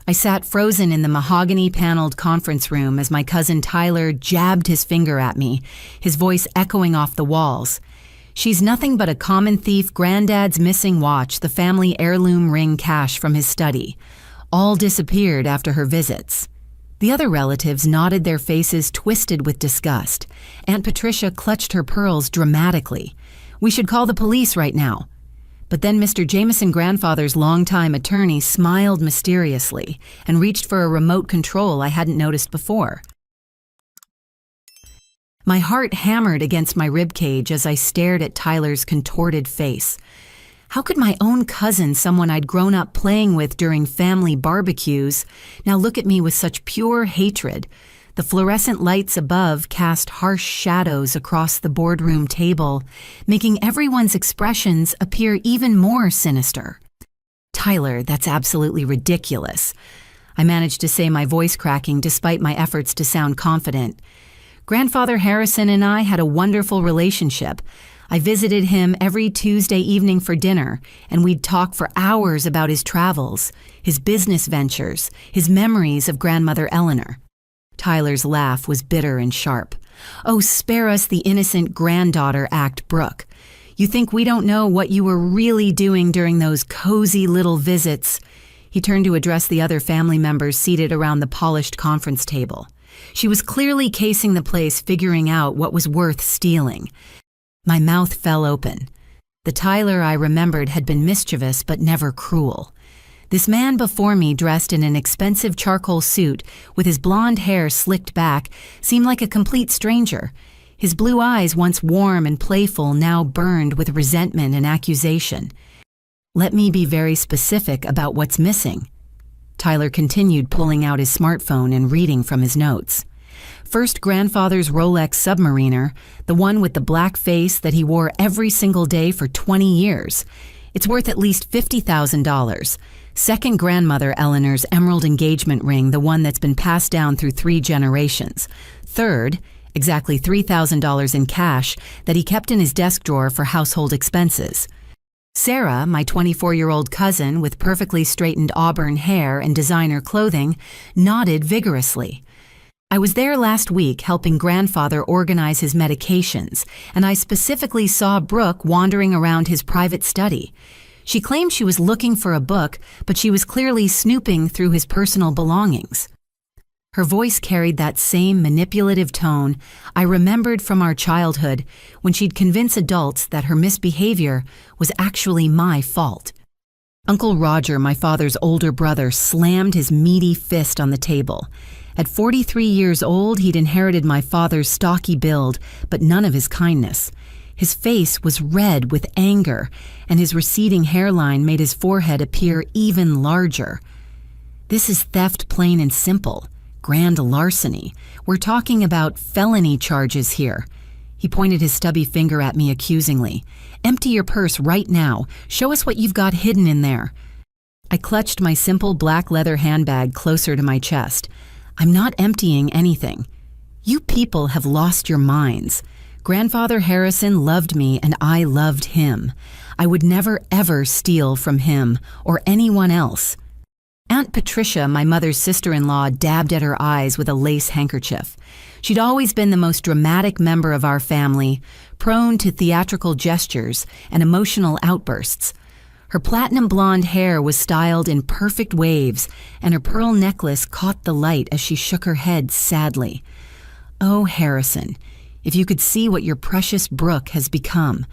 I sat frozen in the mahogany-paneled conference room as my cousin Tyler jabbed his finger at me, his voice echoing off the walls. "She's nothing but a common thief, granddad's missing watch, the family heirloom ring cash from his study. All disappeared after her visits." The other relatives nodded, their faces twisted with disgust. Aunt Patricia clutched her pearls dramatically. "We should call the police right now." But then Mr. Jameson grandfather's longtime attorney smiled mysteriously and reached for a remote control I hadn't noticed before. My heart hammered against my ribcage as I stared at Tyler's contorted face. How could my own cousin, someone I'd grown up playing with during family barbecues, now look at me with such pure hatred? The fluorescent lights above cast harsh shadows across the boardroom table, making everyone's expressions appear even more sinister. "Tyler, that's absolutely ridiculous," I managed to say, my voice cracking despite my efforts to sound confident. "Grandfather Harrison and I had a wonderful relationship. I visited him every Tuesday evening for dinner, and we'd talk for hours about his travels, his business ventures, his memories of grandmother Eleanor." Tyler's laugh was bitter and sharp. "Oh, spare us the innocent granddaughter act, Brooke. You think we don't know what you were really doing during those cozy little visits?" He turned to address the other family members seated around the polished conference table. She was clearly casing the place, figuring out what was worth stealing. My mouth fell open. The Tyler I remembered had been mischievous but never cruel. This man before me, dressed in an expensive charcoal suit with his blonde hair slicked back, seemed like a complete stranger. His blue eyes, once warm and playful, now burned with resentment and accusation. "Let me be very specific about what's missing." Tyler continued, pulling out his smartphone and reading from his notes. "First, grandfather's Rolex Submariner, the one with the black face that he wore every single day for 20 years. It's worth at least $50,000. Second, grandmother Eleanor's emerald engagement ring, the one that's been passed down through 3 generations. Third, exactly $3,000 in cash that he kept in his desk drawer for household expenses. Sarah, my 24-year-old cousin with perfectly straightened auburn hair and designer clothing, nodded vigorously. I was there last week helping grandfather organize his medications, and I specifically saw Brooke wandering around his private study. She claimed she was looking for a book, but she was clearly snooping through his personal belongings." Her voice carried that same manipulative tone I remembered from our childhood when she'd convince adults that her misbehavior was actually my fault. Uncle Roger, my father's older brother, slammed his meaty fist on the table. At 43 years old, he'd inherited my father's stocky build, but none of his kindness. His face was red with anger, and his receding hairline made his forehead appear even larger. "This is theft, plain and simple. Grand larceny. We're talking about felony charges here." He pointed his stubby finger at me accusingly. "Empty your purse right now. Show us what you've got hidden in there." I clutched my simple black leather handbag closer to my chest. "I'm not emptying anything. You people have lost your minds. Grandfather Harrison loved me and I loved him. I would never ever steal from him or anyone else." Aunt Patricia, my mother's sister-in-law, dabbed at her eyes with a lace handkerchief. She'd always been the most dramatic member of our family, prone to theatrical gestures and emotional outbursts. Her platinum blonde hair was styled in perfect waves, and her pearl necklace caught the light as she shook her head sadly. "Oh, Harrison, if you could see what your precious Brooke has become.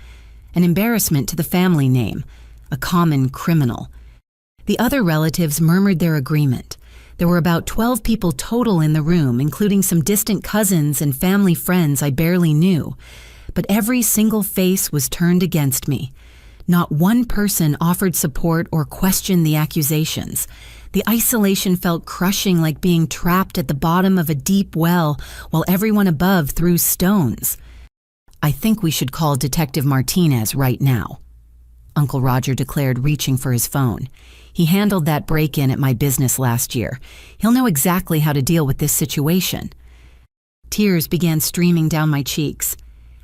An embarrassment to the family name, a common criminal." The other relatives murmured their agreement. There were about 12 people total in the room, including some distant cousins and family friends I barely knew. But every single face was turned against me. Not one person offered support or questioned the accusations. The isolation felt crushing, like being trapped at the bottom of a deep well while everyone above threw stones. "I think we should call Detective Martinez right now," Uncle Roger declared, reaching for his phone. "He handled that break-in at my business last year. He'll know exactly how to deal with this situation." Tears began streaming down my cheeks.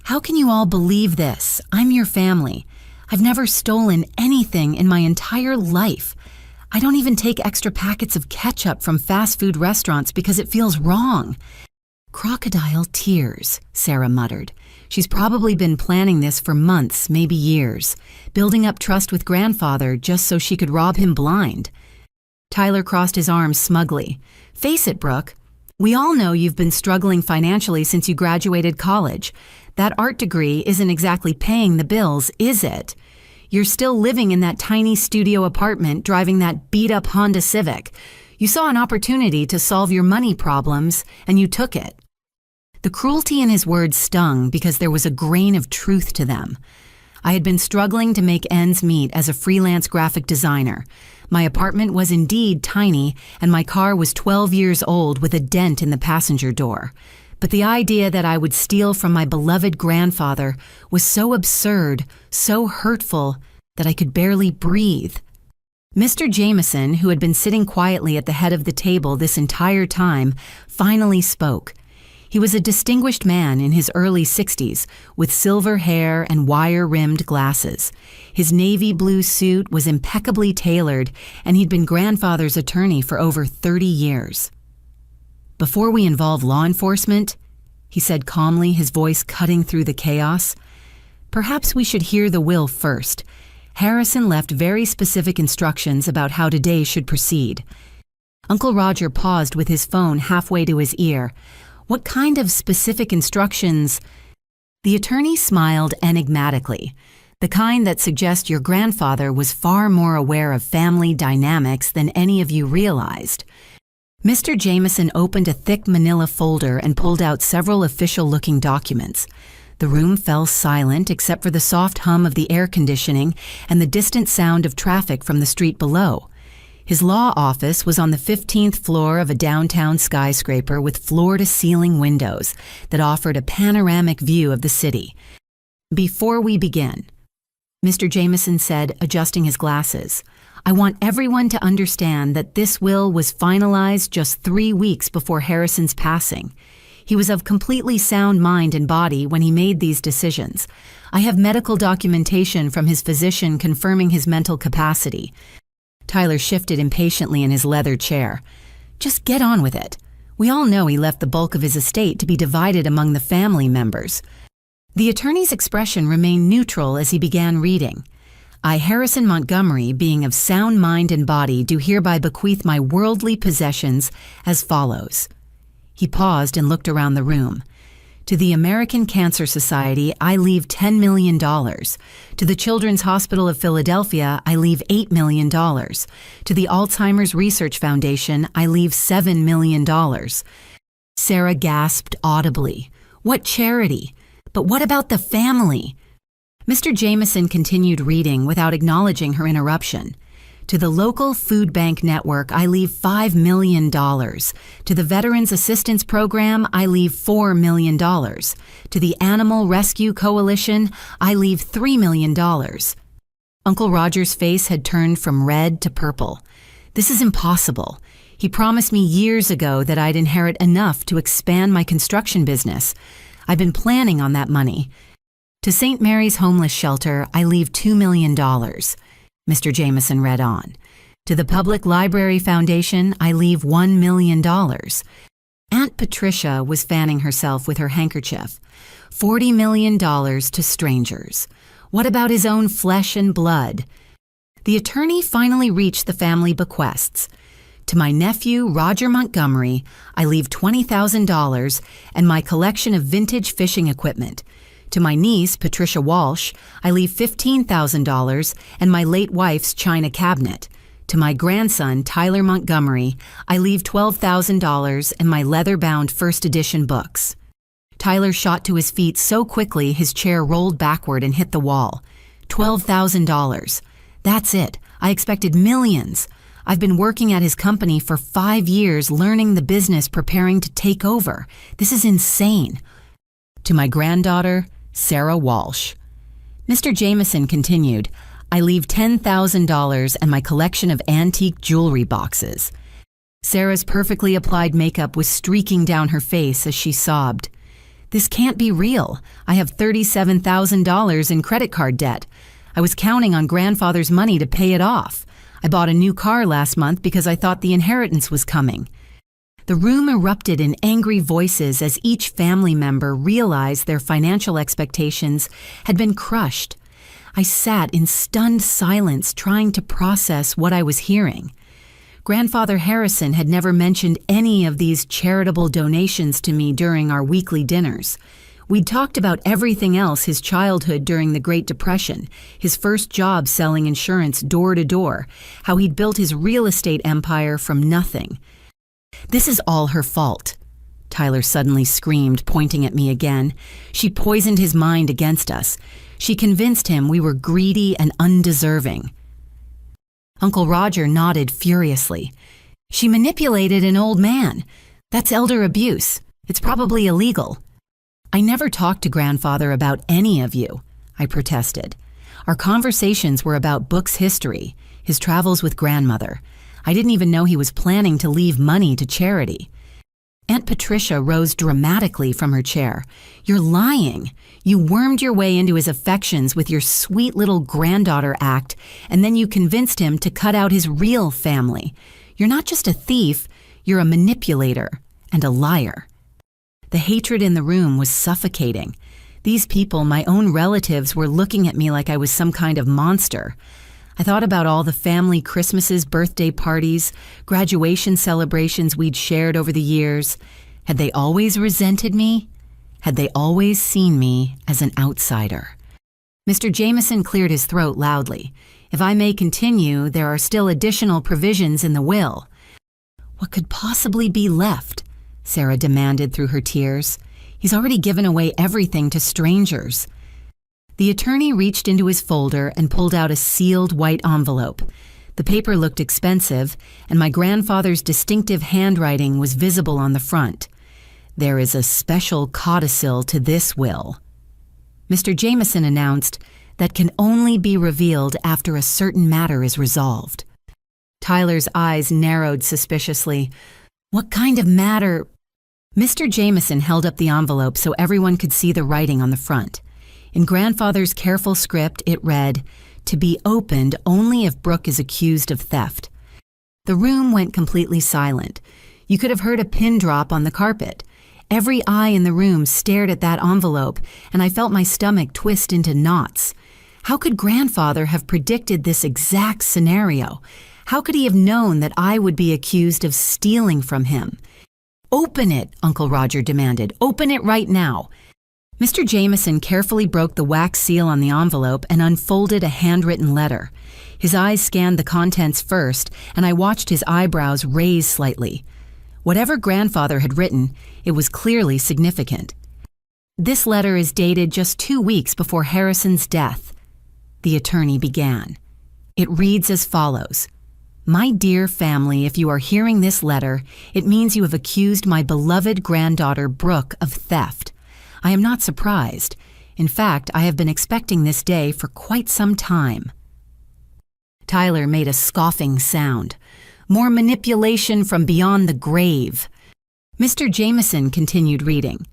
"How can you all believe this? I'm your family. I've never stolen anything in my entire life. I don't even take extra packets of ketchup from fast food restaurants because it feels wrong. Crocodile tears, Sarah muttered. She's probably been planning this for months, maybe years, building up trust with grandfather just so she could rob him blind. Tyler crossed his arms smugly. Face it, Brooke. We all know you've been struggling financially since you graduated college. That art degree isn't exactly paying the bills, is it? You're still living in that tiny studio apartment driving that beat-up Honda Civic. You saw an opportunity to solve your money problems, and you took it. The cruelty in his words stung because there was a grain of truth to them. I had been struggling to make ends meet as a freelance graphic designer. My apartment was indeed tiny, and my car was 12 years old with a dent in the passenger door. But the idea that I would steal from my beloved grandfather was so absurd, so hurtful, that I could barely breathe. Mr. Jameson, who had been sitting quietly at the head of the table this entire time, finally spoke. He was a distinguished man in his early 60s, with silver hair and wire-rimmed glasses. His navy blue suit was impeccably tailored, and he'd been grandfather's attorney for over 30 years. Before we involve law enforcement, he said calmly, his voice cutting through the chaos, perhaps we should hear the will first. Harrison left very specific instructions about how today should proceed. Uncle Roger paused with his phone halfway to his ear. What kind of specific instructions? The attorney smiled enigmatically, the kind that suggests your grandfather was far more aware of family dynamics than any of you realized. Mr. Jameson opened a thick manila folder and pulled out several official-looking documents. The room fell silent except for the soft hum of the air conditioning and the distant sound of traffic from the street below. His law office was on the 15th floor of a downtown skyscraper with floor-to-ceiling windows that offered a panoramic view of the city. Before we begin, Mr. Jameson said, adjusting his glasses, I want everyone to understand that this will was finalized just 3 weeks before Harrison's passing. He was of completely sound mind and body when he made these decisions. I have medical documentation from his physician confirming his mental capacity. Tyler shifted impatiently in his leather chair. Just get on with it. We all know he left the bulk of his estate to be divided among the family members. The attorney's expression remained neutral as he began reading. I, Harrison Montgomery, being of sound mind and body, do hereby bequeath my worldly possessions as follows. He paused and looked around the room. To the American Cancer Society, I leave $10 million. To the Children's Hospital of Philadelphia, I leave $8 million. To the Alzheimer's Research Foundation, I leave $7 million. Sarah gasped audibly. What charity? But what about the family? Mr. Jameson continued reading without acknowledging her interruption. To the local food bank network, I leave $5 million. To the Veterans Assistance Program, I leave $4 million. To the Animal Rescue Coalition, I leave $3 million. Uncle Roger's face had turned from red to purple. This is impossible. He promised me years ago that I'd inherit enough to expand my construction business. I've been planning on that money. To St. Mary's Homeless Shelter, I leave $2 million. Mr. Jameson read on. To the Public Library Foundation, I leave $1 million. Aunt Patricia was fanning herself with her handkerchief. $40 million to strangers. What about his own flesh and blood? The attorney finally reached the family bequests. To my nephew, Roger Montgomery, I leave $20,000 and my collection of vintage fishing equipment. To my niece, Patricia Walsh, I leave $15,000 and my late wife's china cabinet. To my grandson, Tyler Montgomery, I leave $12,000 and my leather-bound first edition books. Tyler shot to his feet so quickly his chair rolled backward and hit the wall. $12,000. That's it. I expected millions. I've been working at his company for 5 years, learning the business, preparing to take over. This is insane. To my granddaughter, Sarah Walsh. Mr. Jameson continued, I leave $10,000 and my collection of antique jewelry boxes. Sarah's perfectly applied makeup was streaking down her face as she sobbed. This can't be real. I have $37,000 in credit card debt. I was counting on grandfather's money to pay it off. I bought a new car last month because I thought the inheritance was coming. The room erupted in angry voices as each family member realized their financial expectations had been crushed. I sat in stunned silence trying to process what I was hearing. Grandfather Harrison had never mentioned any of these charitable donations to me during our weekly dinners. We'd talked about everything else: his childhood during the Great Depression, his first job selling insurance door to door, how he'd built his real estate empire from nothing. "This is all her fault," Tyler suddenly screamed, pointing at me again. "She poisoned his mind against us. She convinced him we were greedy and undeserving." Uncle Roger nodded furiously. "She manipulated an old man. That's elder abuse. It's probably illegal." "I never talked to Grandfather about any of you," I protested. "Our conversations were about Book's history, his travels with grandmother. I didn't even know he was planning to leave money to charity." Aunt Patricia rose dramatically from her chair. "You're lying. You wormed your way into his affections with your sweet little granddaughter act, and then you convinced him to cut out his real family. You're not just a thief, you're a manipulator and a liar." The hatred in the room was suffocating. These people, my own relatives, were looking at me like I was some kind of monster. I thought about all the family Christmases, birthday parties, graduation celebrations we'd shared over the years. Had they always resented me? Had they always seen me as an outsider? Mr. Jameson cleared his throat loudly. "If I may continue, there are still additional provisions in the will." "What could possibly be left?" Sarah demanded through her tears. "He's already given away everything to strangers." The attorney reached into his folder and pulled out a sealed white envelope. The paper looked expensive, and my grandfather's distinctive handwriting was visible on the front. "There is a special codicil to this will," Mr. Jameson announced, "that can only be revealed after a certain matter is resolved." Tyler's eyes narrowed suspiciously. "What kind of matter?" Mr. Jameson held up the envelope so everyone could see the writing on the front. In Grandfather's careful script, it read, "To be opened only if Brooke is accused of theft." The room went completely silent. You could have heard a pin drop on the carpet. Every eye in the room stared at that envelope, and I felt my stomach twist into knots. How could Grandfather have predicted this exact scenario? How could he have known that I would be accused of stealing from him? "Open it," Uncle Roger demanded. "Open it right now." Mr. Jameson carefully broke the wax seal on the envelope and unfolded a handwritten letter. His eyes scanned the contents first, and I watched his eyebrows raise slightly. Whatever Grandfather had written, it was clearly significant. "This letter is dated just 2 weeks before Harrison's death," the attorney began. It reads as follows: "My dear family, if you are hearing this letter, it means you have accused my beloved granddaughter Brooke of theft. I am not surprised. In fact, I have been expecting this day for quite some time." Tyler made a scoffing sound. "More manipulation from beyond the grave." Mr. Jameson continued reading.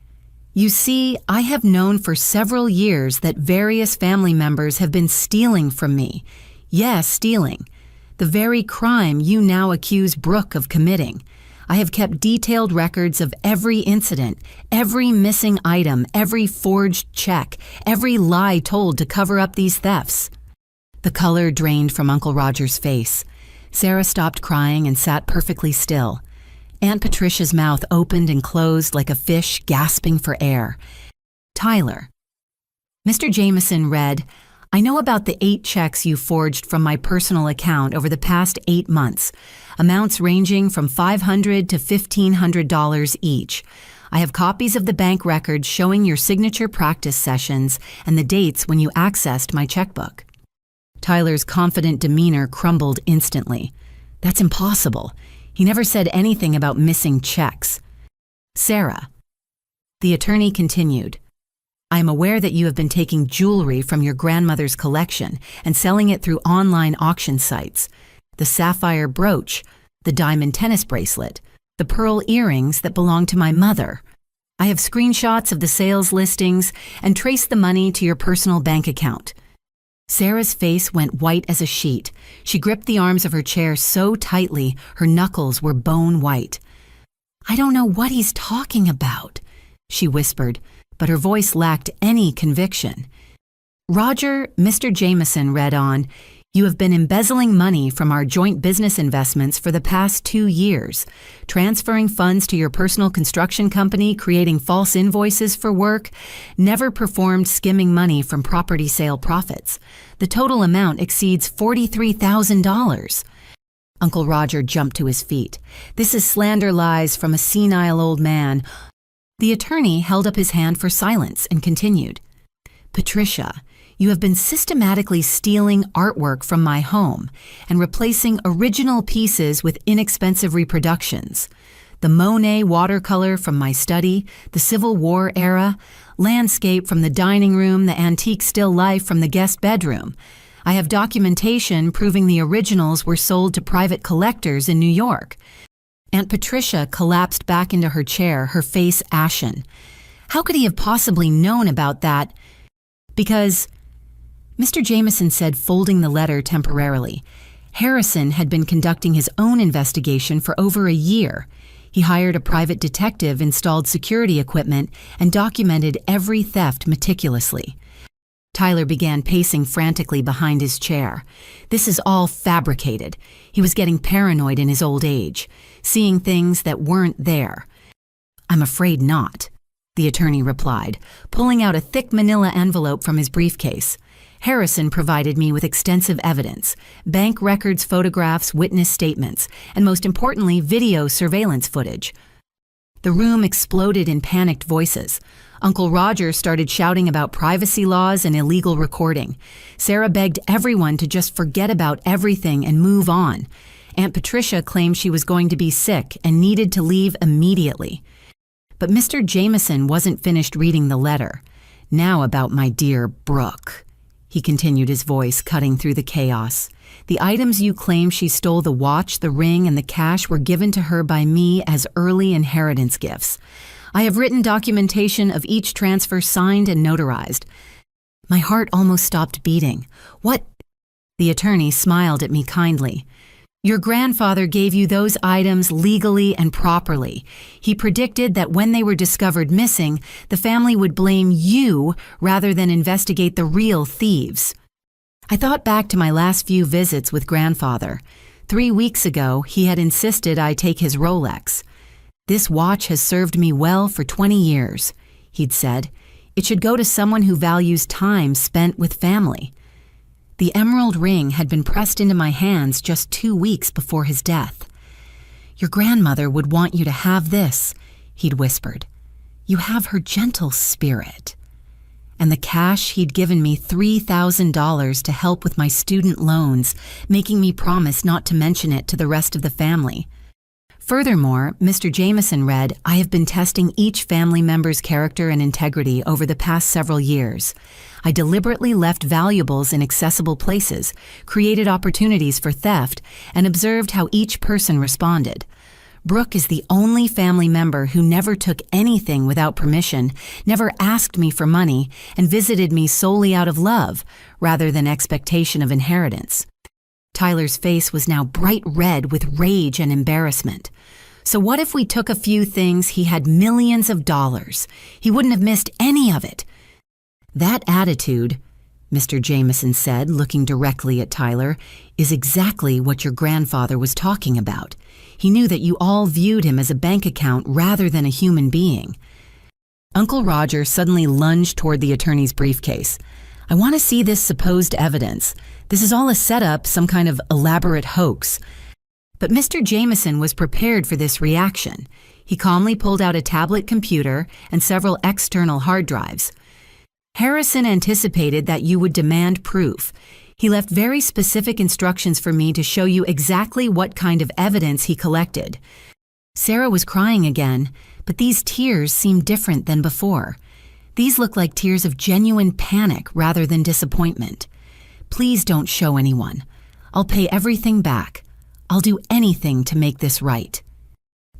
"You see, I have known for several years that various family members have been stealing from me. Yes, stealing. The very crime you now accuse Brooke of committing. I have kept detailed records of every incident, every missing item, every forged check, every lie told to cover up these thefts." The color drained from Uncle Roger's face. Sarah stopped crying and sat perfectly still. Aunt Patricia's mouth opened and closed like a fish gasping for air. "Tyler." Mr. Jameson read, "I know about the 8 checks you forged from my personal account over the past 8 months, amounts ranging from $500 to $1,500 each. I have copies of the bank records showing your signature practice sessions and the dates when you accessed my checkbook." Tyler's confident demeanor crumbled instantly. "That's impossible. He never said anything about missing checks." "Sarah." The attorney continued, "I am aware that you have been taking jewelry from your grandmother's collection and selling it through online auction sites. The sapphire brooch, the diamond tennis bracelet, the pearl earrings that belong to my mother. I have screenshots of the sales listings and traced the money to your personal bank account. Sarah's face went white as a sheet. She gripped the arms of her chair so tightly her knuckles were bone white. "I don't know what he's talking about," she whispered, but her voice lacked any conviction. "Roger," Mr. Jameson read on, "you have been embezzling money from our joint business investments for the past 2 years, transferring funds to your personal construction company, creating false invoices for work, never performed skimming money from property sale profits. The total amount exceeds $43,000. Uncle Roger jumped to his feet. "This is slander lies from a senile old man." The attorney held up his hand for silence and continued. "Patricia, you have been systematically stealing artwork from my home and replacing original pieces with inexpensive reproductions. The Monet watercolor from my study, the Civil War era, landscape from the dining room, the antique still life from the guest bedroom. I have documentation proving the originals were sold to private collectors in New York." Aunt Patricia collapsed back into her chair, her face ashen. How could he have possibly known about that? "Because," Mr. Jameson said, folding the letter temporarily, "Harrison had been conducting his own investigation for over a year. He hired a private detective, installed security equipment, and documented every theft meticulously." Tyler began pacing frantically behind his chair. This is all fabricated. He was getting paranoid in his old age, seeing things that weren't there. "I'm afraid not," the attorney replied, pulling out a thick manila envelope from his briefcase. "Harrison provided me with extensive evidence, bank records, photographs, witness statements, and most importantly, video surveillance footage." The room exploded in panicked voices. Uncle Roger started shouting about privacy laws and illegal recording. Sarah begged everyone to just forget about everything and move on. Aunt Patricia claimed she was going to be sick and needed to leave immediately. But Mr. Jameson wasn't finished reading the letter. "Now about my dear Brooke," he continued, his voice cutting through the chaos. "The items you claim she stole, the watch, the ring, and the cash, were given to her by me as early inheritance gifts. I have written documentation of each transfer signed and notarized." My heart almost stopped beating. "What?" The attorney smiled at me kindly. "Your grandfather gave you those items legally and properly. He predicted that when they were discovered missing, the family would blame you rather than investigate the real thieves." I thought back to my last few visits with grandfather. 3 weeks ago, he had insisted I take his Rolex. "This watch has served me well for 20 years, he'd said. "It should go to someone who values time spent with family." The emerald ring had been pressed into my hands just 2 weeks before his death. "Your grandmother would want you to have this," he'd whispered. "You have her gentle spirit." And the cash he'd given me, $3,000 to help with my student loans, making me promise not to mention it to the rest of the family. Furthermore, Mr. Jameson read, "I have been testing each family member's character and integrity over the past several years. I deliberately left valuables in accessible places, created opportunities for theft, and observed how each person responded. Brooke is the only family member who never took anything without permission, never asked me for money, and visited me solely out of love, rather than expectation of inheritance." Tyler's face was now bright red with rage and embarrassment. "So what if we took a few things? He had millions of dollars. He wouldn't have missed any of it." "That attitude," Mr. Jameson said, looking directly at Tyler, "is exactly what your grandfather was talking about. He knew that you all viewed him as a bank account rather than a human being." Uncle Roger suddenly lunged toward the attorney's briefcase. "I want to see this supposed evidence. This is all a setup, some kind of elaborate hoax." But Mr. Jameson was prepared for this reaction. He calmly pulled out a tablet computer and several external hard drives. "Harrison anticipated that you would demand proof. He left very specific instructions for me to show you exactly what kind of evidence he collected." Sarah was crying again, but these tears seemed different than before. These looked like tears of genuine panic rather than disappointment. "Please don't show anyone. I'll pay everything back. I'll do anything to make this right."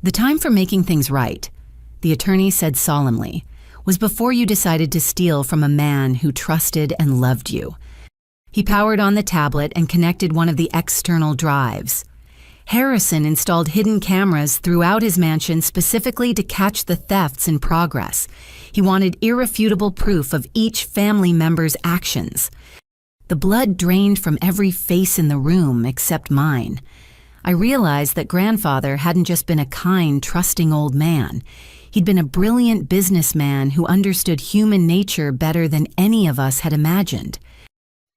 "The time for making things right," the attorney said solemnly, "was before you decided to steal from a man who trusted and loved you. He powered on the tablet and connected one of the external drives. Harrison installed hidden cameras throughout his mansion specifically to catch the thefts in progress. He wanted irrefutable proof of each family member's actions. The blood drained from every face in the room except mine. I realized that grandfather hadn't just been a kind, trusting old man. He'd been a brilliant businessman who understood human nature better than any of us had imagined.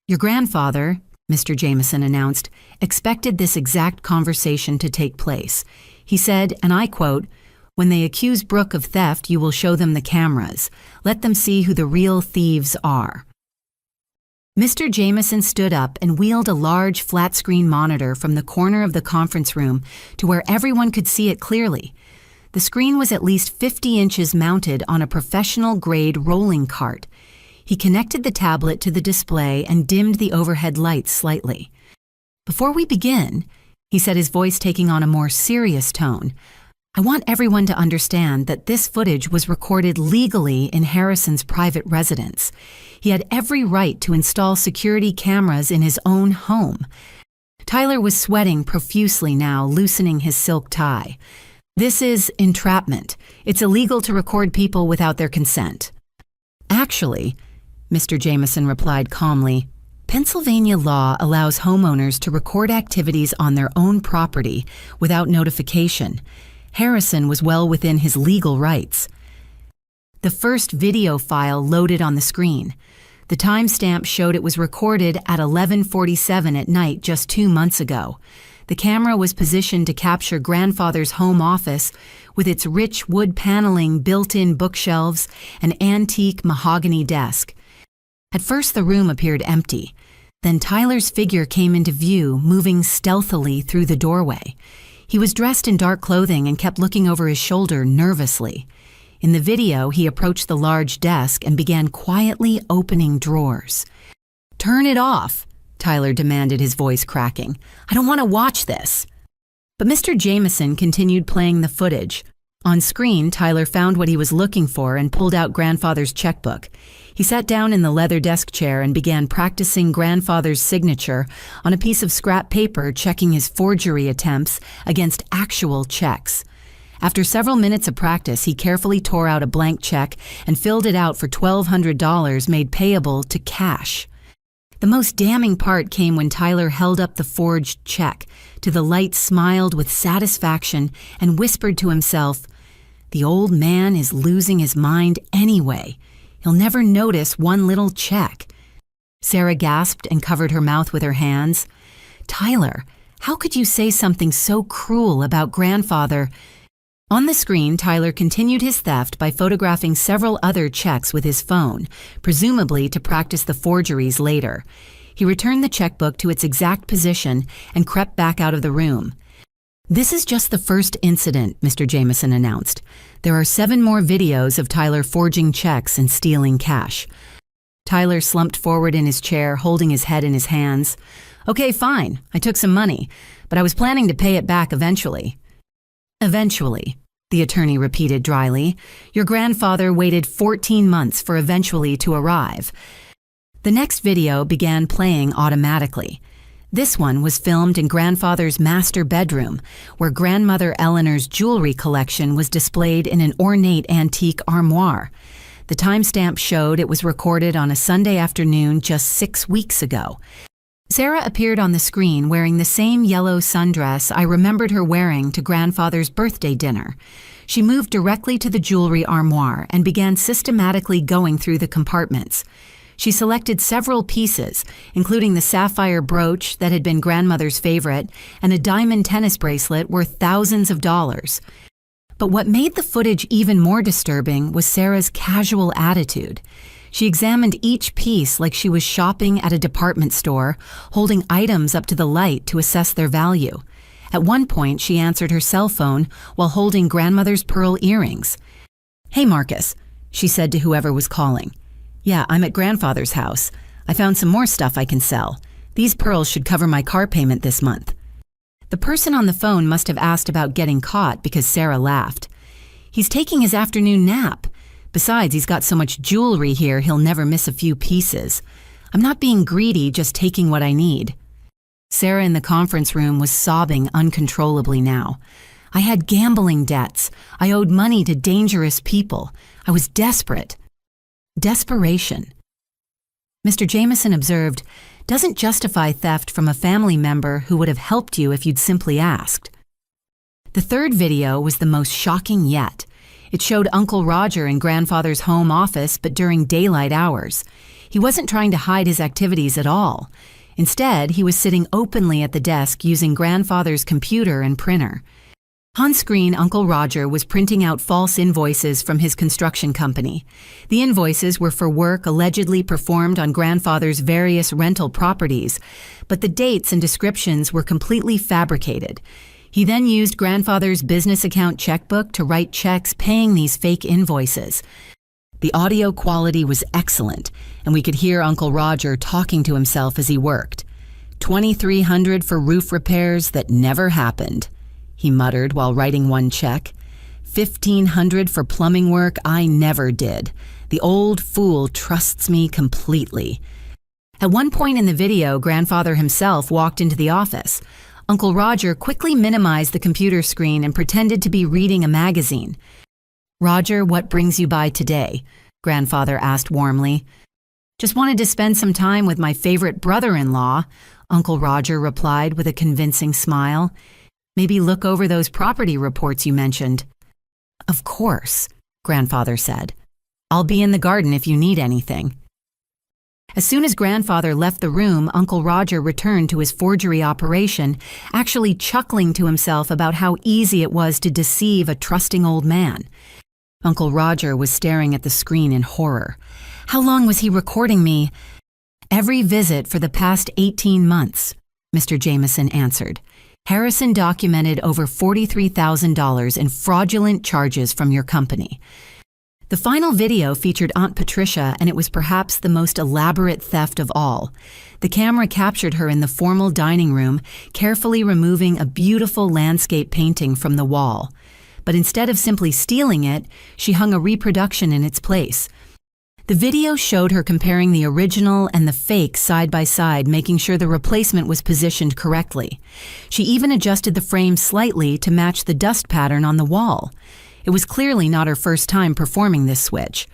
Your grandfather, Mr. Jameson announced, expected this exact conversation to take place. He said, and I quote, "When they accuse Brooke of theft, you will show them the cameras. Let them see who the real thieves are." Mr. Jameson stood up and wheeled a large flat-screen monitor from the corner of the conference room to where everyone could see it clearly. The screen was at least 50 inches mounted on a professional-grade rolling cart. He connected the tablet to the display and dimmed the overhead lights slightly. "Before we begin," he said, his voice taking on a more serious tone, "I want everyone to understand that this footage was recorded legally in Harrison's private residence. He had every right to install security cameras in his own home." Tyler was sweating profusely now, loosening his silk tie. "This is entrapment. It's illegal to record people without their consent." "Actually," Mr. Jameson replied calmly, "Pennsylvania law allows homeowners to record activities on their own property without notification. Harrison was well within his legal rights." The first video file loaded on the screen. The timestamp showed it was recorded at 11:47 at night just 2 months ago. The camera was positioned to capture grandfather's home office with its rich wood paneling, built-in bookshelves, and antique mahogany desk. At first, the room appeared empty. Then Tyler's figure came into view, moving stealthily through the doorway. He was dressed in dark clothing and kept looking over his shoulder nervously. In the video, he approached the large desk and began quietly opening drawers. "Turn it off," Tyler demanded, his voice cracking. "I don't want to watch this." But Mr. Jameson continued playing the footage. On screen, Tyler found what he was looking for and pulled out grandfather's checkbook. He sat down in the leather desk chair and began practicing grandfather's signature on a piece of scrap paper, checking his forgery attempts against actual checks. After several minutes of practice, he carefully tore out a blank check and filled it out for $1,200 made payable to cash. The most damning part came when Tyler held up the forged check. To the light, smiled with satisfaction and whispered to himself, "The old man is losing his mind anyway. He'll never notice one little check." Sarah gasped and covered her mouth with her hands. "Tyler, how could you say something so cruel about grandfather?" On the screen, Tyler continued his theft by photographing several other checks with his phone, presumably to practice the forgeries later. He returned the checkbook to its exact position and crept back out of the room. "This is just the first incident," Mr. Jameson announced. "There are 7 more videos of Tyler forging checks and stealing cash." Tyler slumped forward in his chair, holding his head in his hands. "Okay, fine. I took some money, but I was planning to pay it back eventually." "Eventually," the attorney repeated dryly. "Your grandfather waited 14 months for eventually to arrive." The next video began playing automatically. This one was filmed in grandfather's master bedroom, where grandmother Eleanor's jewelry collection was displayed in an ornate antique armoire. The timestamp showed it was recorded on a Sunday afternoon just 6 weeks ago. Sarah appeared on the screen wearing the same yellow sundress I remembered her wearing to grandfather's birthday dinner. She moved directly to the jewelry armoire and began systematically going through the compartments. She selected several pieces, including the sapphire brooch that had been grandmother's favorite and a diamond tennis bracelet worth thousands of dollars. But what made the footage even more disturbing was Sarah's casual attitude. She examined each piece like she was shopping at a department store, holding items up to the light to assess their value. At one point, she answered her cell phone while holding grandmother's pearl earrings. "Hey, Marcus," she said to whoever was calling. "Yeah, I'm at grandfather's house. I found some more stuff I can sell. These pearls should cover my car payment this month." The person on the phone must have asked about getting caught because Sarah laughed. "He's taking his afternoon nap. Besides, he's got so much jewelry here, he'll never miss a few pieces. I'm not being greedy, just taking what I need." Sarah in the conference room was sobbing uncontrollably now. "I had gambling debts. I owed money to dangerous people. I was desperate." Desperation. Mr. Jameson observed, doesn't justify theft from a family member who would have helped you if you'd simply asked. The third video was the most shocking yet. It showed Uncle Roger in Grandfather's home office, but during daylight hours. He wasn't trying to hide his activities at all. Instead, he was sitting openly at the desk using Grandfather's computer and printer. On screen, Uncle Roger was printing out false invoices from his construction company. The invoices were for work allegedly performed on Grandfather's various rental properties, but the dates and descriptions were completely fabricated. He then used Grandfather's business account checkbook to write checks paying these fake invoices. The audio quality was excellent, and we could hear Uncle Roger talking to himself as he worked. $2,300 for roof repairs that never happened, he muttered while writing one check. $1,500 for plumbing work I never did. The old fool trusts me completely. At one point in the video, Grandfather himself walked into the office. Uncle Roger quickly minimized the computer screen and pretended to be reading a magazine. "Roger, what brings you by today?" Grandfather asked warmly. "Just wanted to spend some time with my favorite brother-in-law," Uncle Roger replied with a convincing smile. "Maybe look over those property reports you mentioned." "Of course," Grandfather said. "I'll be in the garden if you need anything." As soon as Grandfather left the room, Uncle Roger returned to his forgery operation, actually chuckling to himself about how easy it was to deceive a trusting old man. Uncle Roger was staring at the screen in horror. "How long was he recording me?" "Every visit for the past 18 months, Mr. Jameson answered. "Harrison documented over $43,000 in fraudulent charges from your company." The final video featured Aunt Patricia, and it was perhaps the most elaborate theft of all. The camera captured her in the formal dining room, carefully removing a beautiful landscape painting from the wall. But instead of simply stealing it, she hung a reproduction in its place. The video showed her comparing the original and the fake side by side, making sure the replacement was positioned correctly. She even adjusted the frame slightly to match the dust pattern on the wall. It was clearly not her first time performing this switch.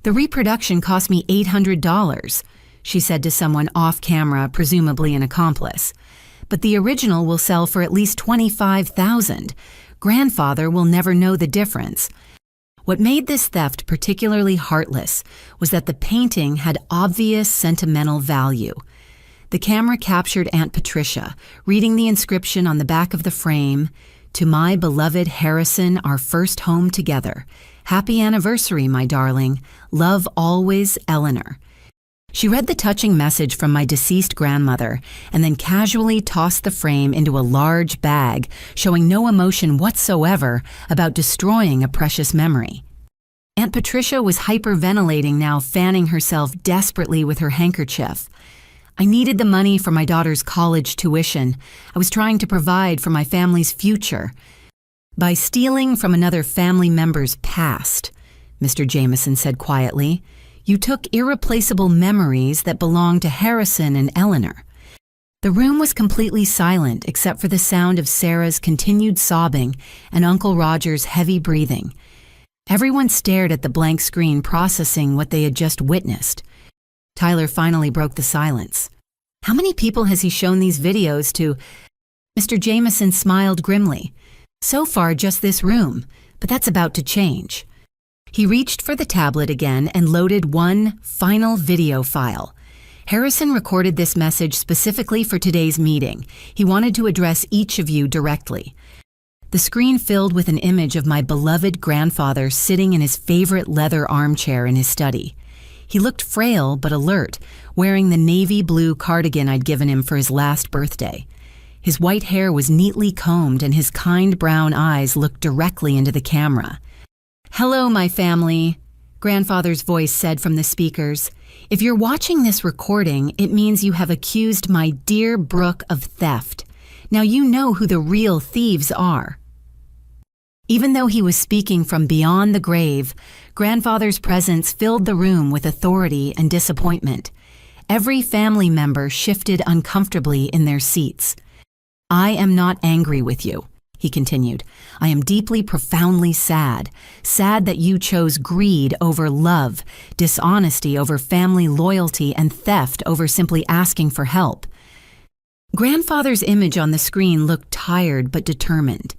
"The reproduction cost me $800, she said to someone off camera, presumably an accomplice. "But the original will sell for at least $25,000. Grandfather will never know the difference." What made this theft particularly heartless was that the painting had obvious sentimental value. The camera captured Aunt Patricia, reading the inscription on the back of the frame, "To my beloved Harrison, our first home together. Happy anniversary, my darling. Love always, Eleanor." She read the touching message from my deceased grandmother and then casually tossed the frame into a large bag, showing no emotion whatsoever about destroying a precious memory. Aunt Patricia was hyperventilating now, fanning herself desperately with her handkerchief. "I needed the money for my daughter's college tuition. I was trying to provide for my family's future." "By stealing from another family member's past," Mr. Jameson said quietly, "you took irreplaceable memories that belonged to Harrison and Eleanor." The room was completely silent except for the sound of Sarah's continued sobbing and Uncle Roger's heavy breathing. Everyone stared at the blank screen, processing what they had just witnessed. Tyler finally broke the silence. "How many people has he shown these videos to?" Mr. Jameson smiled grimly. "So far, just this room, but that's about to change." He reached for the tablet again and loaded one final video file. Harrison recorded this message specifically for today's meeting. He wanted to address each of you directly. The screen filled with an image of my beloved grandfather sitting in his favorite leather armchair in his study. He looked frail but alert, wearing the navy blue cardigan I'd given him for his last birthday. His white hair was neatly combed and his kind brown eyes looked directly into the camera. "Hello, my family," Grandfather's voice said from the speakers. "If you're watching this recording, it means you have accused my dear Brooke of theft. Now you know who the real thieves are." Even though he was speaking from beyond the grave, Grandfather's presence filled the room with authority and disappointment. Every family member shifted uncomfortably in their seats. "I am not angry with you," he continued. "I am deeply, profoundly sad. Sad that you chose greed over love, dishonesty over family loyalty, and theft over simply asking for help." Grandfather's image on the screen looked tired but determined.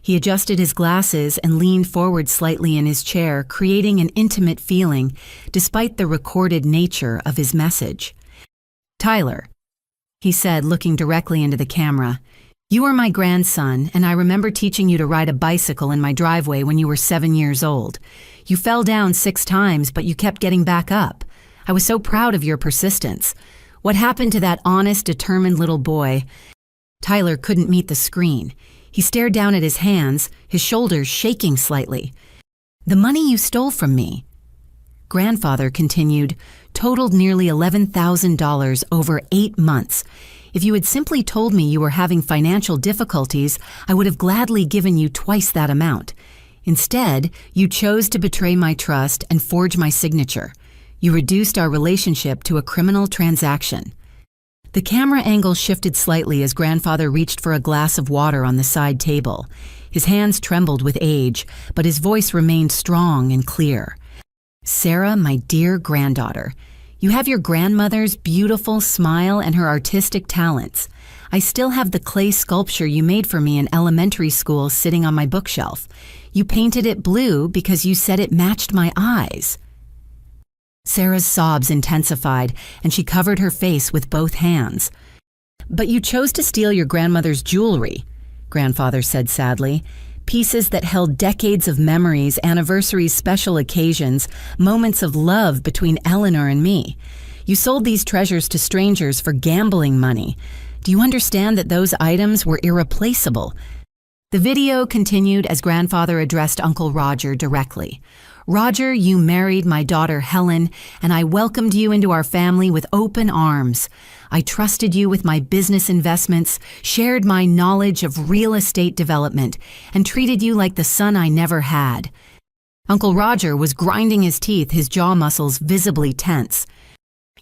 He adjusted his glasses and leaned forward slightly in his chair, creating an intimate feeling despite the recorded nature of his message. "Tyler," he said, looking directly into the camera, "you are my grandson, and I remember teaching you to ride a bicycle in my driveway when you were 7 years old. You fell down 6 times, but you kept getting back up. I was so proud of your persistence. What happened to that honest, determined little boy?" Tyler couldn't meet the screen. He stared down at his hands, his shoulders shaking slightly. "The money you stole from me," Grandfather continued, "totaled nearly $11,000 over 8 months. If you had simply told me you were having financial difficulties, I would have gladly given you twice that amount. Instead, you chose to betray my trust and forge my signature. You reduced our relationship to a criminal transaction." The camera angle shifted slightly as Grandfather reached for a glass of water on the side table. His hands trembled with age, but his voice remained strong and clear. "Sarah, my dear granddaughter, you have your grandmother's beautiful smile and her artistic talents. I still have the clay sculpture you made for me in elementary school sitting on my bookshelf. You painted it blue because you said it matched my eyes." Sarah's sobs intensified, and she covered her face with both hands. "But you chose to steal your grandmother's jewelry," Grandfather said sadly. "Pieces that held decades of memories, anniversaries, special occasions, moments of love between Eleanor and me. You sold these treasures to strangers for gambling money. Do you understand that those items were irreplaceable?" The video continued as Grandfather addressed Uncle Roger directly. "Roger, you married my daughter Helen, and I welcomed you into our family with open arms. I trusted you with my business investments, shared my knowledge of real estate development, and treated you like the son I never had." Uncle Roger was grinding his teeth, his jaw muscles visibly tense.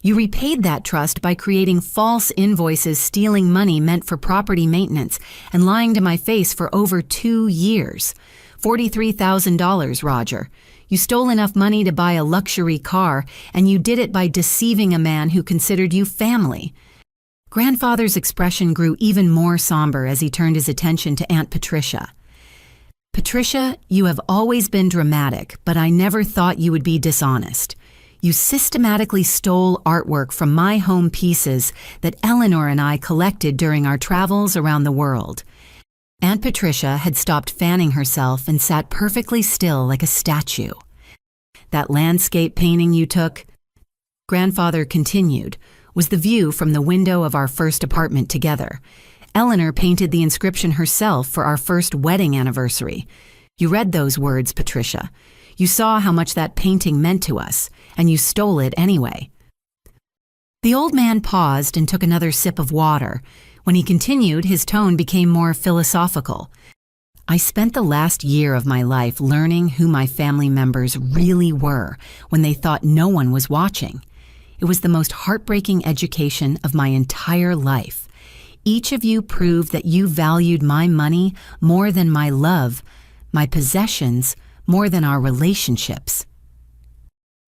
"You repaid that trust by creating false invoices, stealing money meant for property maintenance, and lying to my face for over 2 years. $43,000, Roger. You stole enough money to buy a luxury car, and you did it by deceiving a man who considered you family." Grandfather's expression grew even more somber as he turned his attention to Aunt Patricia. "Patricia, you have always been dramatic, but I never thought you would be dishonest. You systematically stole artwork from my home pieces that Eleanor and I collected during our travels around the world." Aunt Patricia had stopped fanning herself and sat perfectly still like a statue. "That landscape painting you took," Grandfather continued, "was the view from the window of our first apartment together. Eleanor painted the inscription herself for our first wedding anniversary. You read those words, Patricia. You saw how much that painting meant to us, and you stole it anyway." The old man paused and took another sip of water. When he continued, his tone became more philosophical. "I spent the last year of my life learning who my family members really were when they thought no one was watching. It was the most heartbreaking education of my entire life. Each of you proved that you valued my money more than my love, my possessions more than our relationships."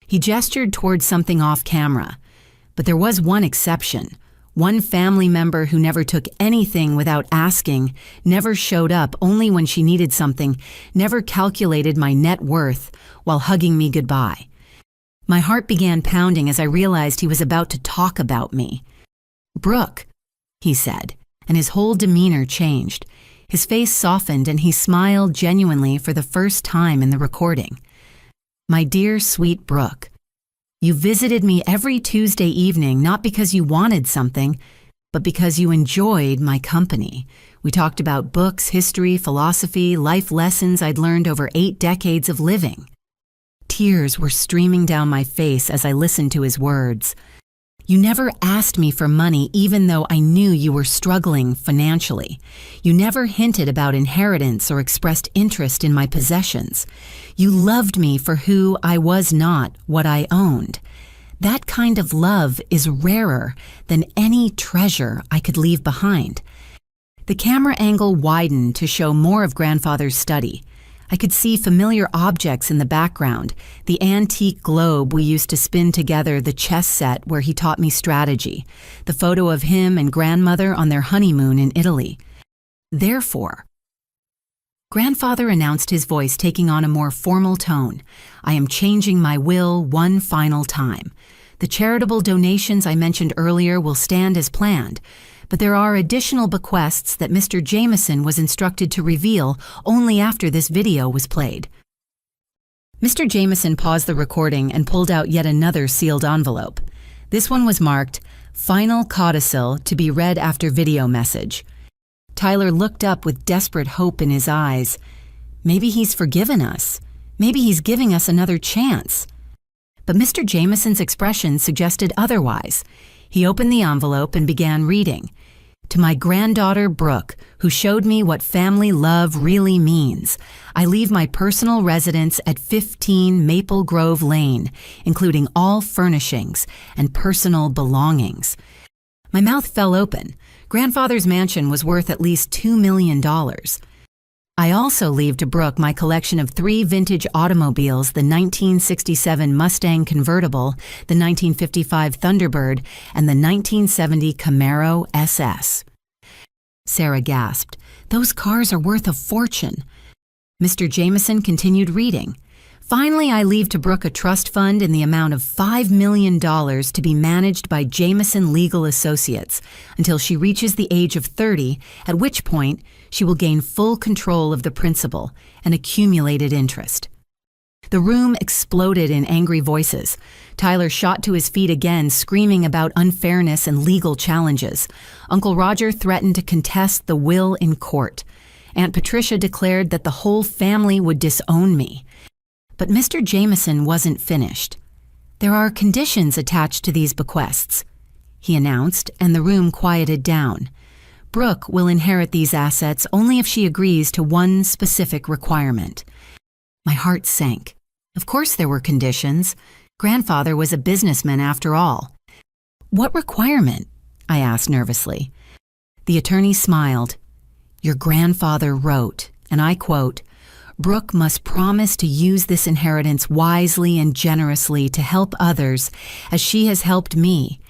He gestured towards something off camera, but there was one exception. One family member who never took anything without asking, never showed up only when she needed something, never calculated my net worth while hugging me goodbye. My heart began pounding as I realized he was about to talk about me. "Brooke," he said, and his whole demeanor changed. His face softened and he smiled genuinely for the first time in the recording. "My dear, sweet Brooke, you visited me every Tuesday evening not because you wanted something, but because you enjoyed my company. We talked about books, history, philosophy, life lessons I'd learned over 8 decades of living." Tears were streaming down my face as I listened to his words. "You never asked me for money even though I knew you were struggling financially. You never hinted about inheritance or expressed interest in my possessions. You loved me for who I was, not what I owned. That kind of love is rarer than any treasure I could leave behind. The camera angle widened to show more of grandfather's study. I could see familiar objects in the background, the antique globe we used to spin together, the chess set where he taught me strategy, the photo of him and grandmother on their honeymoon in Italy. Therefore, grandfather announced, his voice taking on a more formal tone, I am changing my will one final time. The charitable donations I mentioned earlier will stand as planned, but there are additional bequests that Mr. Jameson was instructed to reveal only after this video was played. Mr. Jameson paused the recording and pulled out yet another sealed envelope. This one was marked, Final Codicil to be read after video message. Tyler looked up with desperate hope in his eyes. Maybe he's forgiven us. Maybe he's giving us another chance. But Mr. Jameson's expression suggested otherwise. He opened the envelope and began reading. To my granddaughter, Brooke, who showed me what family love really means, I leave my personal residence at 15 Maple Grove Lane, including all furnishings and personal belongings. My mouth fell open. Grandfather's mansion was worth at least $2 million. I also leave to Brooke my collection of 3 vintage automobiles, the 1967 Mustang convertible, the 1955 Thunderbird, and the 1970 Camaro SS. Sarah gasped. Those cars are worth a fortune. Mr. Jameson continued reading. Finally, I leave to Brooke a trust fund in the amount of $5 million to be managed by Jameson Legal Associates until she reaches the age of 30, at which point she will gain full control of the principal and accumulated interest. The room exploded in angry voices. Tyler shot to his feet again, screaming about unfairness and legal challenges. Uncle Roger threatened to contest the will in court. Aunt Patricia declared that the whole family would disown me. But Mr. Jameson wasn't finished. There are conditions attached to these bequests, he announced, and the room quieted down. Brooke will inherit these assets only if she agrees to one specific requirement. My heart sank. Of course there were conditions. Grandfather was a businessman after all. What requirement? I asked nervously. The attorney smiled. Your grandfather wrote, and I quote, Brooke must promise to use this inheritance wisely and generously to help others as she has helped me,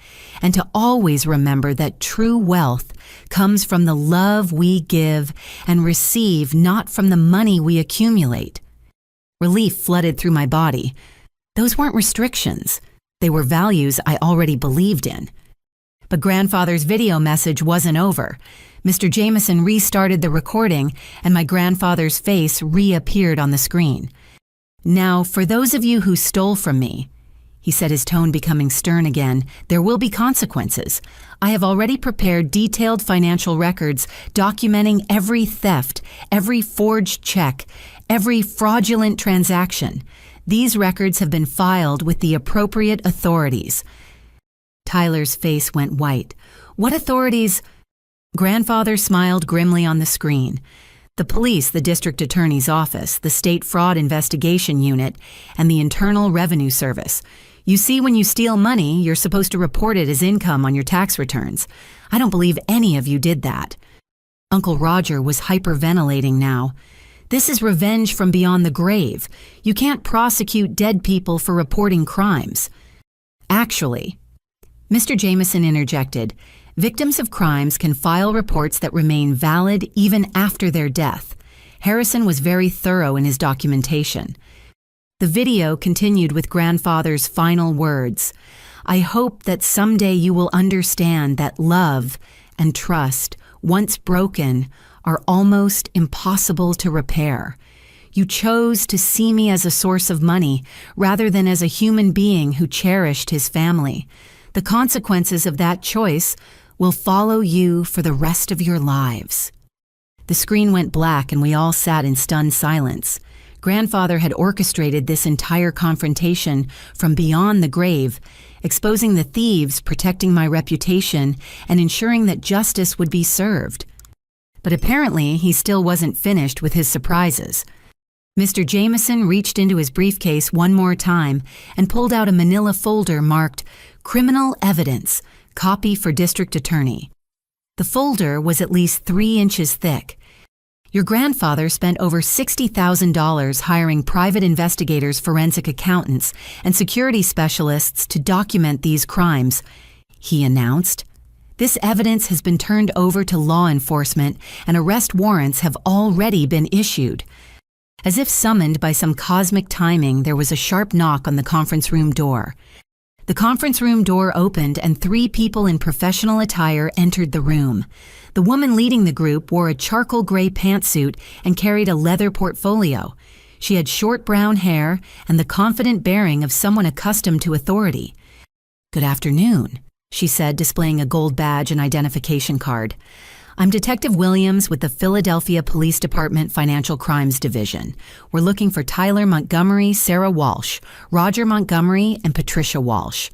and to always remember that true wealth comes from the love we give and receive, not from the money we accumulate. Relief flooded through my body. Those weren't restrictions. They were values I already believed in. But grandfather's video message wasn't over. Mr. Jameson restarted the recording, and my grandfather's face reappeared on the screen. Now, for those of you who stole from me, he said, his tone becoming stern again, there will be consequences. I have already prepared detailed financial records documenting every theft, every forged check, every fraudulent transaction. These records have been filed with the appropriate authorities. Tyler's face went white. What authorities? Grandfather smiled grimly on the screen. The police, the district attorney's office, the state fraud investigation unit, and the Internal Revenue Service. You see, when you steal money, you're supposed to report it as income on your tax returns. I don't believe any of you did that. Uncle Roger was hyperventilating now. This is revenge from beyond the grave. You can't prosecute dead people for reporting crimes. Actually, Mr. Jameson interjected, victims of crimes can file reports that remain valid even after their death. Harrison was very thorough in his documentation. The video continued with grandfather's final words. I hope that someday you will understand that love and trust, once broken, are almost impossible to repair. You chose to see me as a source of money rather than as a human being who cherished his family. The consequences of that choice will follow you for the rest of your lives. The screen went black and we all sat in stunned silence. Grandfather had orchestrated this entire confrontation from beyond the grave, exposing the thieves, protecting my reputation, and ensuring that justice would be served. But apparently he still wasn't finished with his surprises. Mr. Jameson reached into his briefcase one more time and pulled out a manila folder marked Criminal Evidence, Copy for District Attorney. The folder was at least 3 inches thick. Your grandfather spent over $60,000 hiring private investigators, forensic accountants, and security specialists to document these crimes, he announced. This evidence has been turned over to law enforcement, and arrest warrants have already been issued. As if summoned by some cosmic timing, there was a sharp knock on the conference room door. The conference room door opened and 3 people in professional attire entered the room. The woman leading the group wore a charcoal gray pantsuit and carried a leather portfolio. She had short brown hair and the confident bearing of someone accustomed to authority. "Good afternoon," she said, displaying a gold badge and identification card. "I'm Detective Williams with the Philadelphia Police Department Financial Crimes Division. We're looking for Tyler Montgomery, Sarah Walsh, Roger Montgomery, and Patricia Walsh."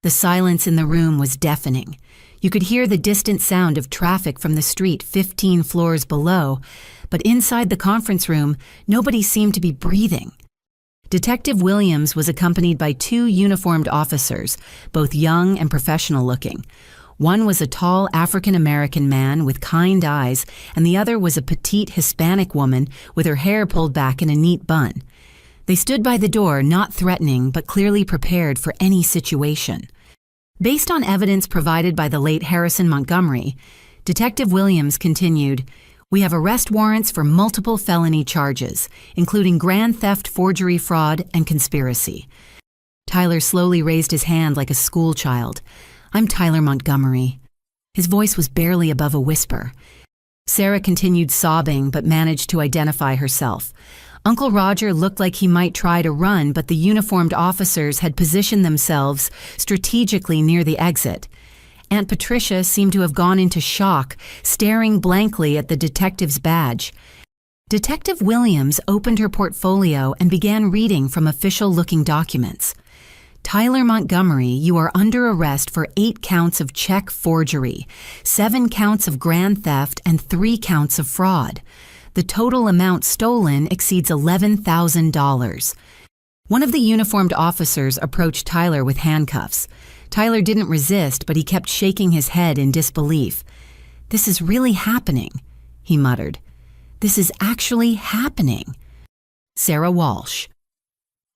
The silence in the room was deafening. You could hear the distant sound of traffic from the street 15 floors below, but inside the conference room, nobody seemed to be breathing. Detective Williams was accompanied by 2 uniformed officers, both young and professional-looking. One was a tall African-American man with kind eyes, and the other was a petite Hispanic woman with her hair pulled back in a neat bun. They stood by the door, not threatening, but clearly prepared for any situation. Based on evidence provided by the late Harrison Montgomery, Detective Williams continued, "We have arrest warrants for multiple felony charges, including grand theft, forgery, fraud, and conspiracy." Tyler slowly raised his hand like a schoolchild. "I'm Tyler Montgomery." His voice was barely above a whisper. Sarah continued sobbing but managed to identify herself. Uncle Roger looked like he might try to run, but the uniformed officers had positioned themselves strategically near the exit. Aunt Patricia seemed to have gone into shock, staring blankly at the detective's badge. Detective Williams opened her portfolio and began reading from official-looking documents. "Tyler Montgomery, you are under arrest for 8 counts of check forgery, 7 counts of grand theft, and 3 counts of fraud. The total amount stolen exceeds $11,000. One of the uniformed officers approached Tyler with handcuffs. Tyler didn't resist, but he kept shaking his head in disbelief. "This is really happening," he muttered. "This is actually happening." Sarah Walsh.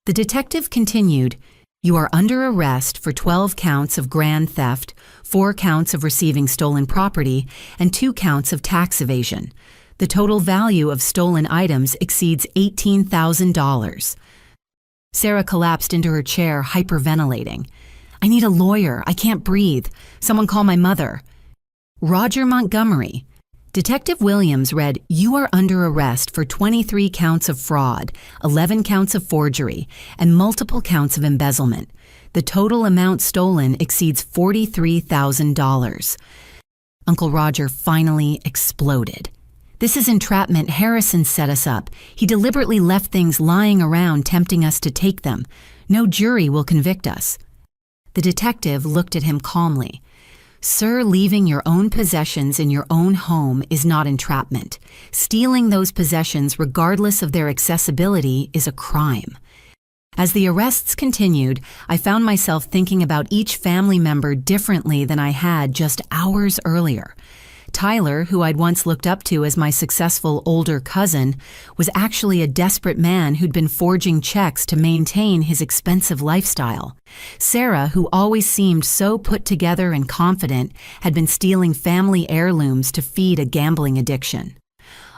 The detective continued, "You are under arrest for 12 counts of grand theft, 4 counts of receiving stolen property, and 2 counts of tax evasion. The total value of stolen items exceeds $18,000. Sarah collapsed into her chair, hyperventilating. "I need a lawyer. I can't breathe. Someone call my mother." Roger Montgomery. Detective Williams read, "You are under arrest for 23 counts of fraud, 11 counts of forgery, and multiple counts of embezzlement. The total amount stolen exceeds $43,000. Uncle Roger finally exploded. "This is entrapment. Harrison set us up. He deliberately left things lying around, tempting us to take them. No jury will convict us." The detective looked at him calmly. "Sir, leaving your own possessions in your own home is not entrapment. Stealing those possessions, regardless of their accessibility, is a crime." As the arrests continued, I found myself thinking about each family member differently than I had just hours earlier. Tyler, who I'd once looked up to as my successful older cousin, was actually a desperate man who'd been forging checks to maintain his expensive lifestyle. Sarah, who always seemed so put together and confident, had been stealing family heirlooms to feed a gambling addiction.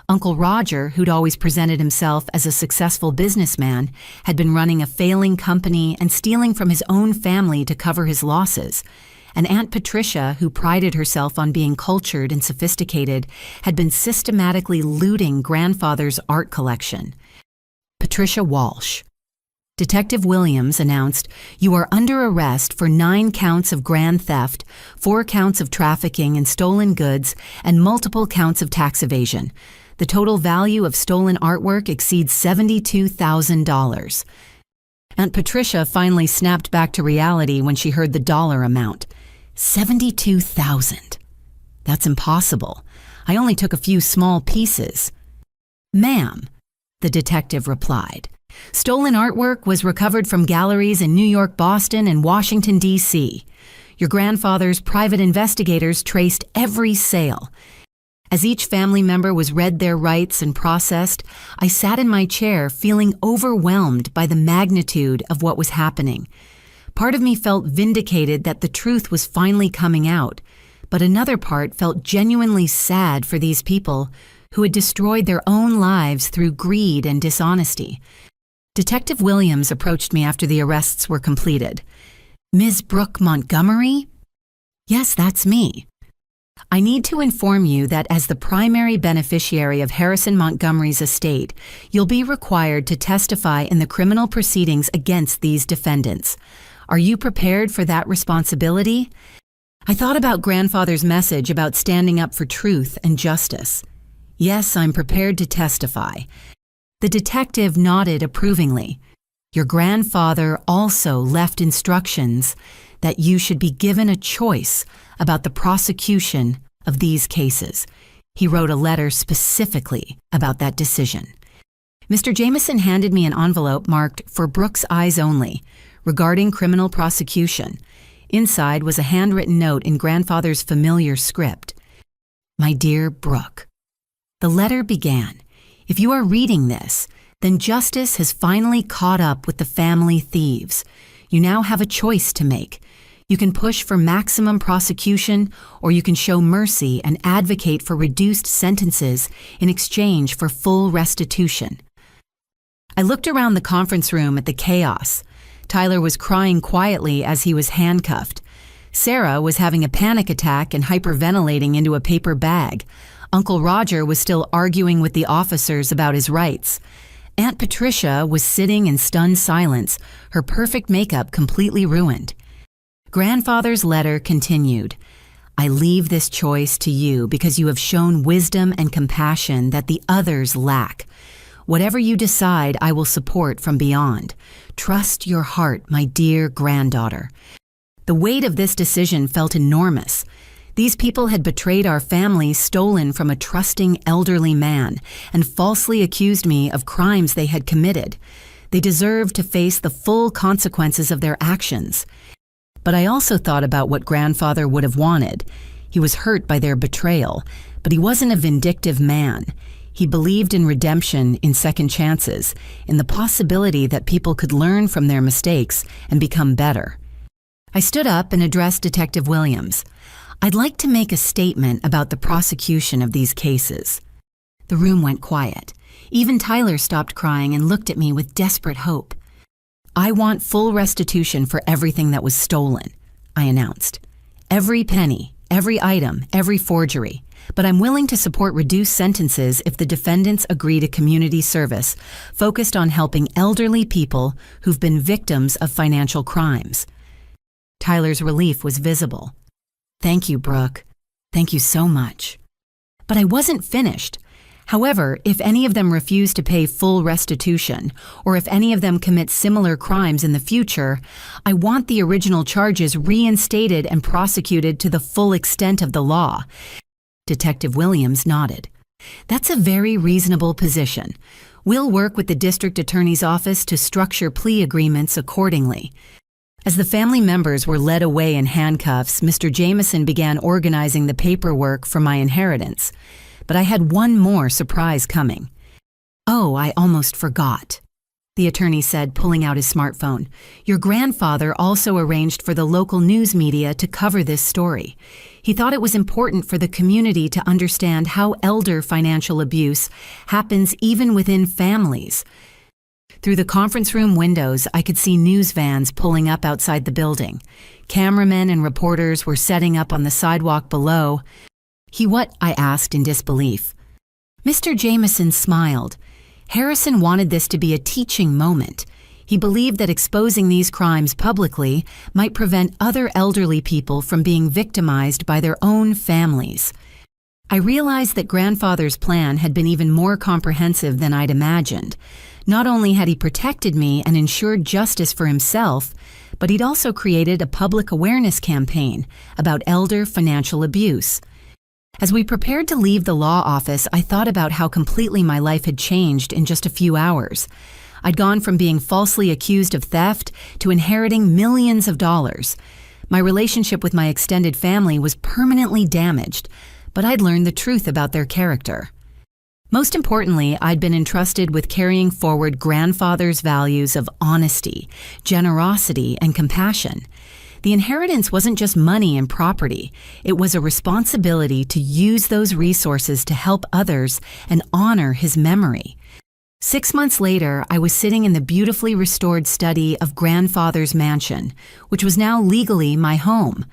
Uncle Roger, who'd always presented himself as a successful businessman, had been running a failing company and stealing from his own family to cover his losses. And Aunt Patricia, who prided herself on being cultured and sophisticated, had been systematically looting grandfather's art collection. Patricia Walsh. Detective Williams announced, "You are under arrest for 9 counts of grand theft, 4 counts of trafficking in stolen goods, and multiple counts of tax evasion. The total value of stolen artwork exceeds $72,000. Aunt Patricia finally snapped back to reality when she heard the dollar amount. $72,000. That's impossible. I only took a few small pieces. Ma'am, the detective replied. Stolen artwork was recovered from galleries in New York, Boston, and Washington, D.C. Your grandfather's private investigators traced every sale. As each family member was read their rights and processed, I sat in my chair feeling overwhelmed by the magnitude of what was happening. Part of me felt vindicated that the truth was finally coming out, but another part felt genuinely sad for these people who had destroyed their own lives through greed and dishonesty. Detective Williams approached me after the arrests were completed. Ms. Brooke Montgomery? Yes, that's me. I need to inform you that as the primary beneficiary of Harrison Montgomery's estate, you'll be required to testify in the criminal proceedings against these defendants. Are you prepared for that responsibility? I thought about grandfather's message about standing up for truth and justice. Yes, I'm prepared to testify. The detective nodded approvingly. Your grandfather also left instructions that you should be given a choice about the prosecution of these cases. He wrote a letter specifically about that decision. Mr. Jameson handed me an envelope marked "For Brooke's Eyes Only" regarding criminal prosecution. Inside was a handwritten note in grandfather's familiar script. My dear Brooke. The letter began, if you are reading this, then justice has finally caught up with the family thieves. You now have a choice to make. You can push for maximum prosecution, or you can show mercy and advocate for reduced sentences in exchange for full restitution. I looked around the conference room at the chaos. Tyler was crying quietly as he was handcuffed. Sarah was having a panic attack and hyperventilating into a paper bag. Uncle Roger was still arguing with the officers about his rights. Aunt Patricia was sitting in stunned silence, her perfect makeup completely ruined. Grandfather's letter continued. I leave this choice to you because you have shown wisdom and compassion that the others lack. Whatever you decide, I will support from beyond. Trust your heart, my dear granddaughter. The weight of this decision felt enormous. These people had betrayed our family, stolen from a trusting elderly man, and falsely accused me of crimes they had committed. They deserved to face the full consequences of their actions. But I also thought about what grandfather would have wanted. He was hurt by their betrayal, but he wasn't a vindictive man. He believed in redemption, in second chances, in the possibility that people could learn from their mistakes and become better. I stood up and addressed Detective Williams. I'd like to make a statement about the prosecution of these cases. The room went quiet. Even Tyler stopped crying and looked at me with desperate hope. I want full restitution for everything that was stolen, I announced. Every penny, every item, every forgery. But I'm willing to support reduced sentences if the defendants agree to community service focused on helping elderly people who've been victims of financial crimes. Tyler's relief was visible. Thank you, Brooke. Thank you so much. But I wasn't finished. However, if any of them refuse to pay full restitution, or if any of them commit similar crimes in the future, I want the original charges reinstated and prosecuted to the full extent of the law. Detective Williams nodded. That's a very reasonable position. We'll work with the district attorney's office to structure plea agreements accordingly. As the family members were led away in handcuffs, Mr. Jameson began organizing the paperwork for my inheritance. But I had one more surprise coming. Oh, I almost forgot, the attorney said, pulling out his smartphone. Your grandfather also arranged for the local news media to cover this story. He thought it was important for the community to understand how elder financial abuse happens even within families. Through the conference room windows, I could see news vans pulling up outside the building. Cameramen and reporters were setting up on the sidewalk below. What? I asked in disbelief. Mr. Jameson smiled. Harrison wanted this to be a teaching moment. He believed that exposing these crimes publicly might prevent other elderly people from being victimized by their own families. I realized that grandfather's plan had been even more comprehensive than I'd imagined. Not only had he protected me and ensured justice for himself, but he'd also created a public awareness campaign about elder financial abuse. As we prepared to leave the law office, I thought about how completely my life had changed in just a few hours. I'd gone from being falsely accused of theft to inheriting millions of dollars. My relationship with my extended family was permanently damaged, but I'd learned the truth about their character. Most importantly, I'd been entrusted with carrying forward grandfather's values of honesty, generosity, and compassion. The inheritance wasn't just money and property. It was a responsibility to use those resources to help others and honor his memory. 6 months later, I was sitting in the beautifully restored study of grandfather's mansion, which was now legally my home.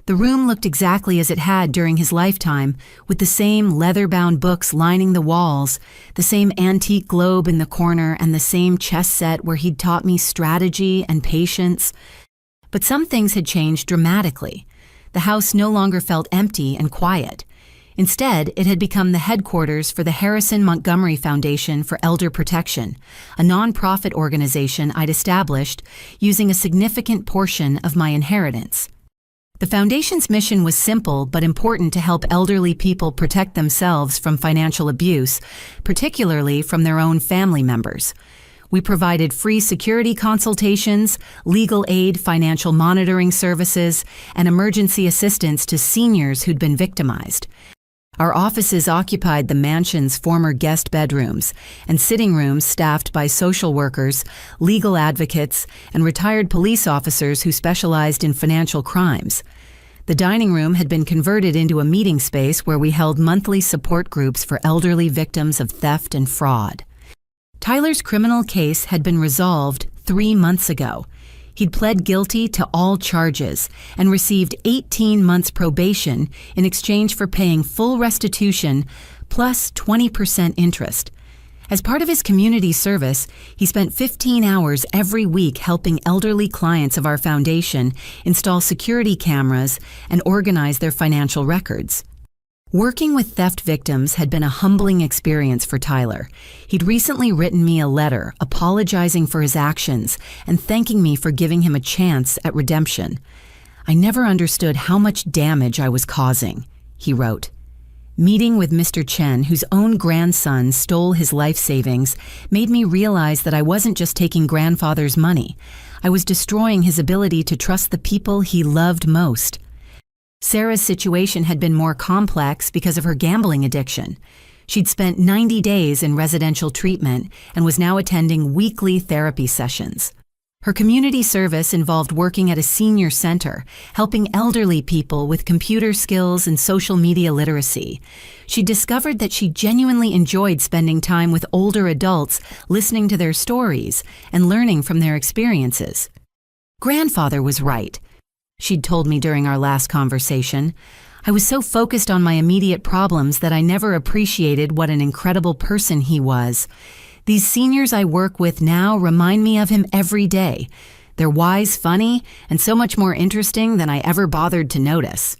The room looked exactly as it had during his lifetime, with the same leather-bound books lining the walls, the same antique globe in the corner, and the same chess set where he'd taught me strategy and patience. But some things had changed dramatically. The house no longer felt empty and quiet. Instead, it had become the headquarters for the Harrison Montgomery Foundation for Elder Protection, a nonprofit organization I'd established using a significant portion of my inheritance. The foundation's mission was simple but important to help elderly people protect themselves from financial abuse, particularly from their own family members. We provided free security consultations, legal aid, financial monitoring services, and emergency assistance to seniors who'd been victimized. Our offices occupied the mansion's former guest bedrooms and sitting rooms staffed by social workers, legal advocates, and retired police officers who specialized in financial crimes. The dining room had been converted into a meeting space where we held monthly support groups for elderly victims of theft and fraud. Tyler's criminal case had been resolved 3 months ago. He'd pled guilty to all charges and received 18 months probation in exchange for paying full restitution plus 20% interest. As part of his community service, he spent 15 hours every week helping elderly clients of our foundation install security cameras and organize their financial records. Working with theft victims had been a humbling experience for Tyler. He'd recently written me a letter apologizing for his actions and thanking me for giving him a chance at redemption. "I never understood how much damage I was causing," he wrote. Meeting with Mr. Chen, whose own grandson stole his life savings, made me realize that I wasn't just taking grandfather's money. I was destroying his ability to trust the people he loved most. Sarah's situation had been more complex because of her gambling addiction. She'd spent 90 days in residential treatment and was now attending weekly therapy sessions. Her community service involved working at a senior center, helping elderly people with computer skills and social media literacy. She discovered that she genuinely enjoyed spending time with older adults, listening to their stories and learning from their experiences. Grandfather was right, she'd told me during our last conversation. I was so focused on my immediate problems that I never appreciated what an incredible person he was. These seniors I work with now remind me of him every day. They're wise, funny, and so much more interesting than I ever bothered to notice.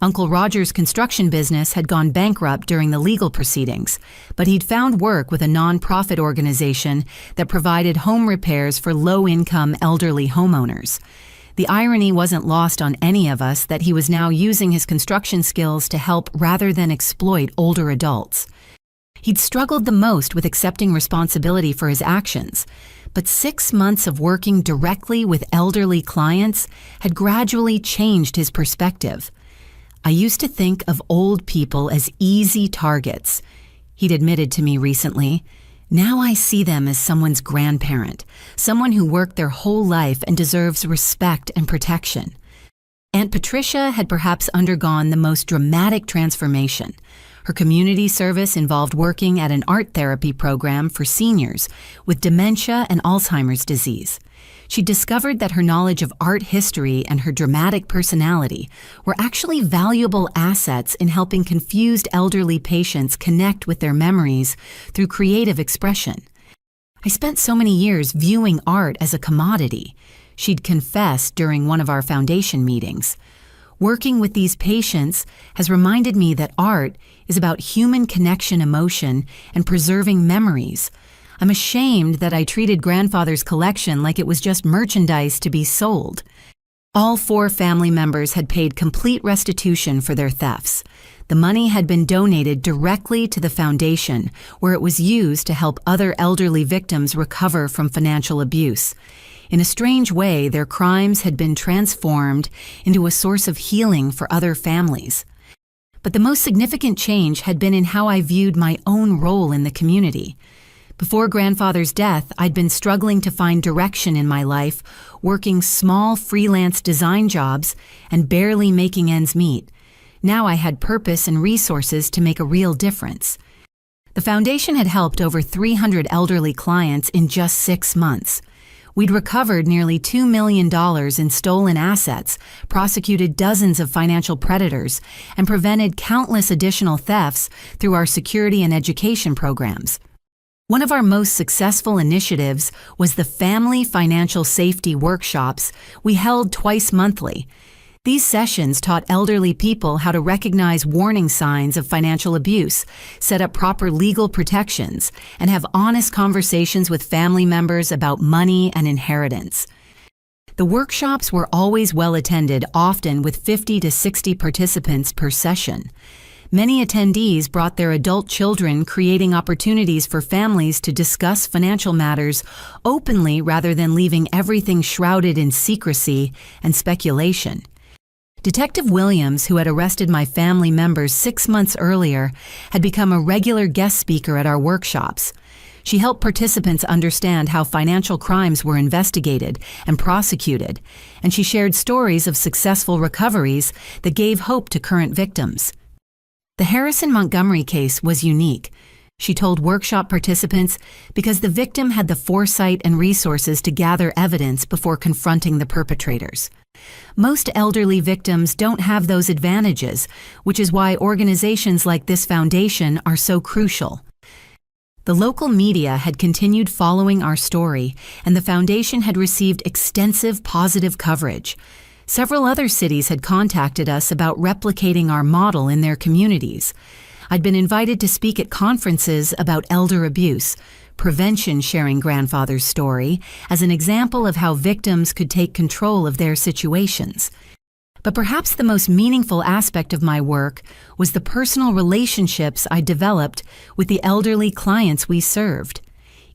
Uncle Roger's construction business had gone bankrupt during the legal proceedings, but he'd found work with a nonprofit organization that provided home repairs for low-income elderly homeowners. The irony wasn't lost on any of us that he was now using his construction skills to help rather than exploit older adults. He'd struggled the most with accepting responsibility for his actions, but 6 months of working directly with elderly clients had gradually changed his perspective. "I used to think of old people as easy targets," he'd admitted to me recently. "Now I see them as someone's grandparent, someone who worked their whole life and deserves respect and protection." Aunt Patricia had perhaps undergone the most dramatic transformation. Her community service involved working at an art therapy program for seniors with dementia and Alzheimer's disease. She discovered that her knowledge of art history and her dramatic personality were actually valuable assets in helping confused elderly patients connect with their memories through creative expression. "I spent so many years viewing art as a commodity," she'd confessed during one of our foundation meetings. "Working with these patients has reminded me that art is about human connection, emotion, and preserving memories. I'm ashamed that I treated grandfather's collection like it was just merchandise to be sold." All 4 family members had paid complete restitution for their thefts. The money had been donated directly to the foundation, where it was used to help other elderly victims recover from financial abuse. In a strange way, their crimes had been transformed into a source of healing for other families. But the most significant change had been in how I viewed my own role in the community. Before grandfather's death, I'd been struggling to find direction in my life, working small freelance design jobs and barely making ends meet. Now I had purpose and resources to make a real difference. The foundation had helped over 300 elderly clients in just 6 months. We'd recovered nearly $2 million in stolen assets, prosecuted dozens of financial predators, and prevented countless additional thefts through our security and education programs. One of our most successful initiatives was the Family Financial Safety Workshops we held twice monthly. These sessions taught elderly people how to recognize warning signs of financial abuse, set up proper legal protections, and have honest conversations with family members about money and inheritance. The workshops were always well attended, often with 50 to 60 participants per session. Many attendees brought their adult children, creating opportunities for families to discuss financial matters openly rather than leaving everything shrouded in secrecy and speculation. Detective Williams, who had arrested my family members 6 months earlier, had become a regular guest speaker at our workshops. She helped participants understand how financial crimes were investigated and prosecuted, and she shared stories of successful recoveries that gave hope to current victims. The Harrison Montgomery case was unique, she told workshop participants, because the victim had the foresight and resources to gather evidence before confronting the perpetrators. Most elderly victims don't have those advantages, which is why organizations like this foundation are so crucial. The local media had continued following our story, and the foundation had received extensive positive coverage. Several other cities had contacted us about replicating our model in their communities. I'd been invited to speak at conferences about elder abuse, prevention, sharing grandfather's story as an example of how victims could take control of their situations. But perhaps the most meaningful aspect of my work was the personal relationships I developed with the elderly clients we served.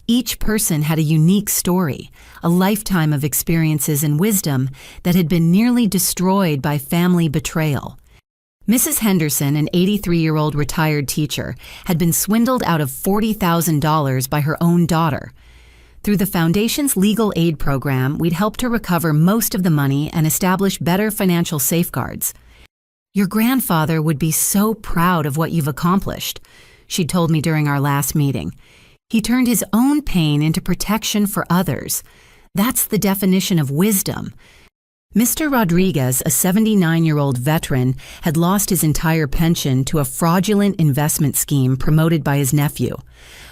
Each person had a unique story, a lifetime of experiences and wisdom that had been nearly destroyed by family betrayal. Mrs. Henderson, an 83-year-old retired teacher, had been swindled out of $40,000 by her own daughter. Through the foundation's legal aid program, we'd helped her recover most of the money and establish better financial safeguards. "Your grandfather would be so proud of what you've accomplished," she told me during our last meeting. "He turned his own pain into protection for others. That's the definition of wisdom." Mr. Rodriguez, a 79-year-old veteran, had lost his entire pension to a fraudulent investment scheme promoted by his nephew.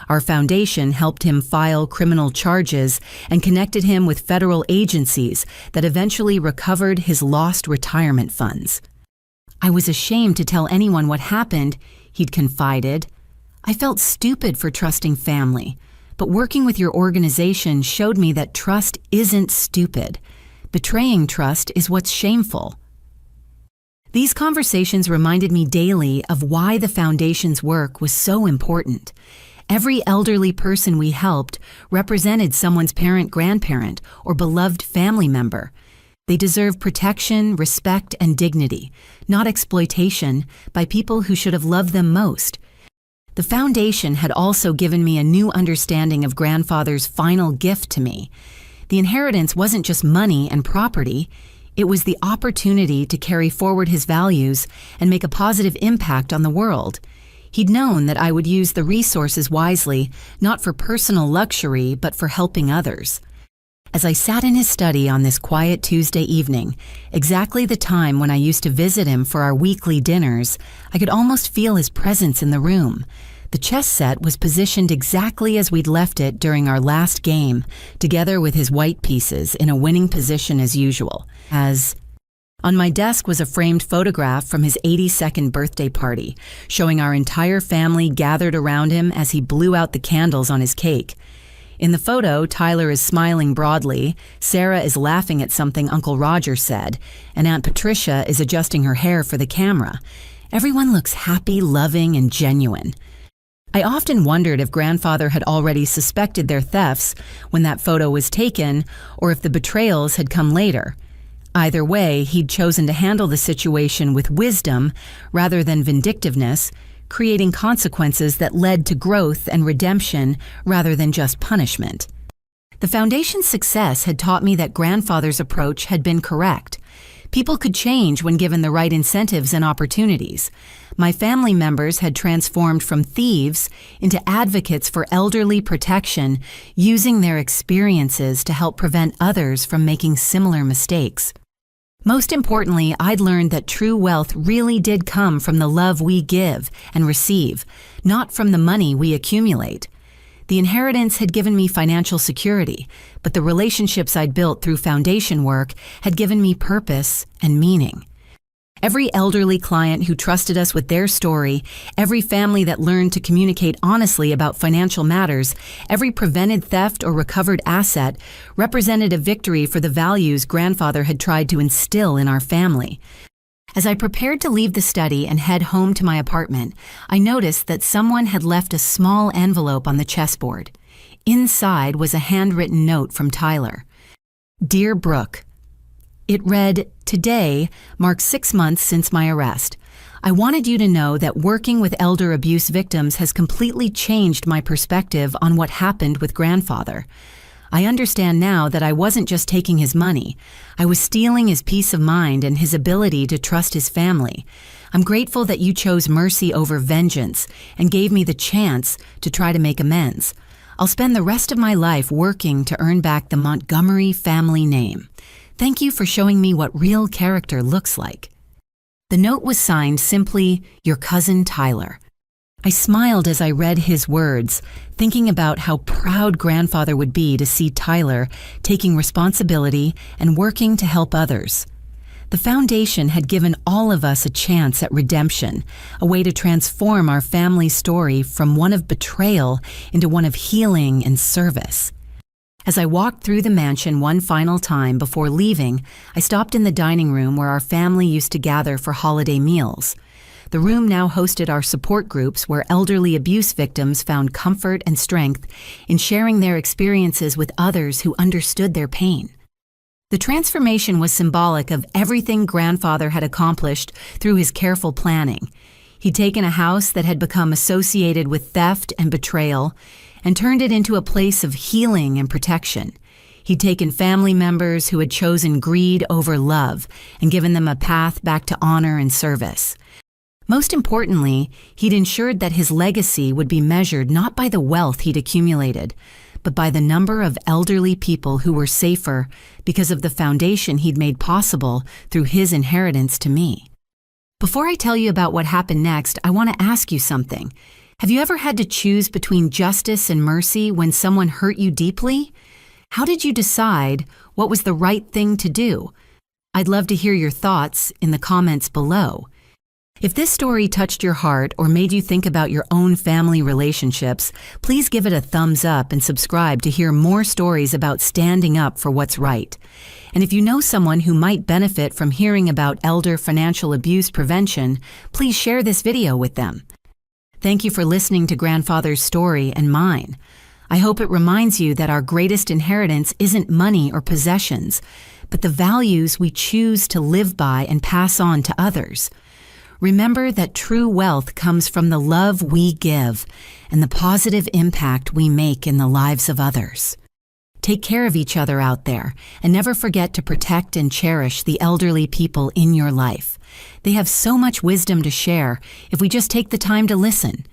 Our foundation helped him file criminal charges and connected him with federal agencies that eventually recovered his lost retirement funds. "I was ashamed to tell anyone what happened," he'd confided. "I felt stupid for trusting family, but working with your organization showed me that trust isn't stupid. Betraying trust is what's shameful." These conversations reminded me daily of why the foundation's work was so important. Every elderly person we helped represented someone's parent, grandparent, or beloved family member. They deserve protection, respect, and dignity, not exploitation by people who should have loved them most. The foundation had also given me a new understanding of grandfather's final gift to me. The inheritance wasn't just money and property, it was the opportunity to carry forward his values and make a positive impact on the world. He'd known that I would use the resources wisely, not for personal luxury, but for helping others. As I sat in his study on this quiet Tuesday evening, exactly the time when I used to visit him for our weekly dinners, I could almost feel his presence in the room. The chess set was positioned exactly as we'd left it during our last game, together with his white pieces in a winning position as usual. On my desk was a framed photograph from his 82nd birthday party, showing our entire family gathered around him as he blew out the candles on his cake. In the photo, Tyler is smiling broadly, Sarah is laughing at something Uncle Roger said, and Aunt Patricia is adjusting her hair for the camera. Everyone looks happy, loving, and genuine. I often wondered if Grandfather had already suspected their thefts when that photo was taken, or if the betrayals had come later. Either way, he'd chosen to handle the situation with wisdom rather than vindictiveness, creating consequences that led to growth and redemption rather than just punishment. The Foundation's success had taught me that Grandfather's approach had been correct. People could change when given the right incentives and opportunities. My family members had transformed from thieves into advocates for elderly protection, using their experiences to help prevent others from making similar mistakes. Most importantly, I'd learned that true wealth really did come from the love we give and receive, not from the money we accumulate. The inheritance had given me financial security, but the relationships I'd built through foundation work had given me purpose and meaning. Every elderly client who trusted us with their story, every family that learned to communicate honestly about financial matters, every prevented theft or recovered asset represented a victory for the values Grandfather had tried to instill in our family. As I prepared to leave the study and head home to my apartment, I noticed that someone had left a small envelope on the chessboard. Inside was a handwritten note from Tyler. Dear Brooke, it read, "Today marks 6 months since my arrest. I wanted you to know that working with elder abuse victims has completely changed my perspective on what happened with Grandfather. I understand now that I wasn't just taking his money. I was stealing his peace of mind and his ability to trust his family. I'm grateful that you chose mercy over vengeance and gave me the chance to try to make amends. I'll spend the rest of my life working to earn back the Montgomery family name. Thank you for showing me what real character looks like." The note was signed simply, "Your cousin Tyler." I smiled as I read his words, thinking about how proud Grandfather would be to see Tyler taking responsibility and working to help others. The Foundation had given all of us a chance at redemption, a way to transform our family story from one of betrayal into one of healing and service. As I walked through the mansion one final time before leaving, I stopped in the dining room where our family used to gather for holiday meals. The room now hosted our support groups where elderly abuse victims found comfort and strength in sharing their experiences with others who understood their pain. The transformation was symbolic of everything Grandfather had accomplished through his careful planning. He'd taken a house that had become associated with theft and betrayal and turned it into a place of healing and protection. He'd taken family members who had chosen greed over love and given them a path back to honor and service. Most importantly, he'd ensured that his legacy would be measured not by the wealth he'd accumulated, but by the number of elderly people who were safer because of the foundation he'd made possible through his inheritance to me. Before I tell you about what happened next, I want to ask you something. Have you ever had to choose between justice and mercy when someone hurt you deeply? How did you decide what was the right thing to do? I'd love to hear your thoughts in the comments below. If this story touched your heart or made you think about your own family relationships, please give it a thumbs up and subscribe to hear more stories about standing up for what's right. And if you know someone who might benefit from hearing about elder financial abuse prevention, please share this video with them. Thank you for listening to Grandfather's story and mine. I hope it reminds you that our greatest inheritance isn't money or possessions, but the values we choose to live by and pass on to others. Remember that true wealth comes from the love we give and the positive impact we make in the lives of others. Take care of each other out there, and never forget to protect and cherish the elderly people in your life. They have so much wisdom to share if we just take the time to listen.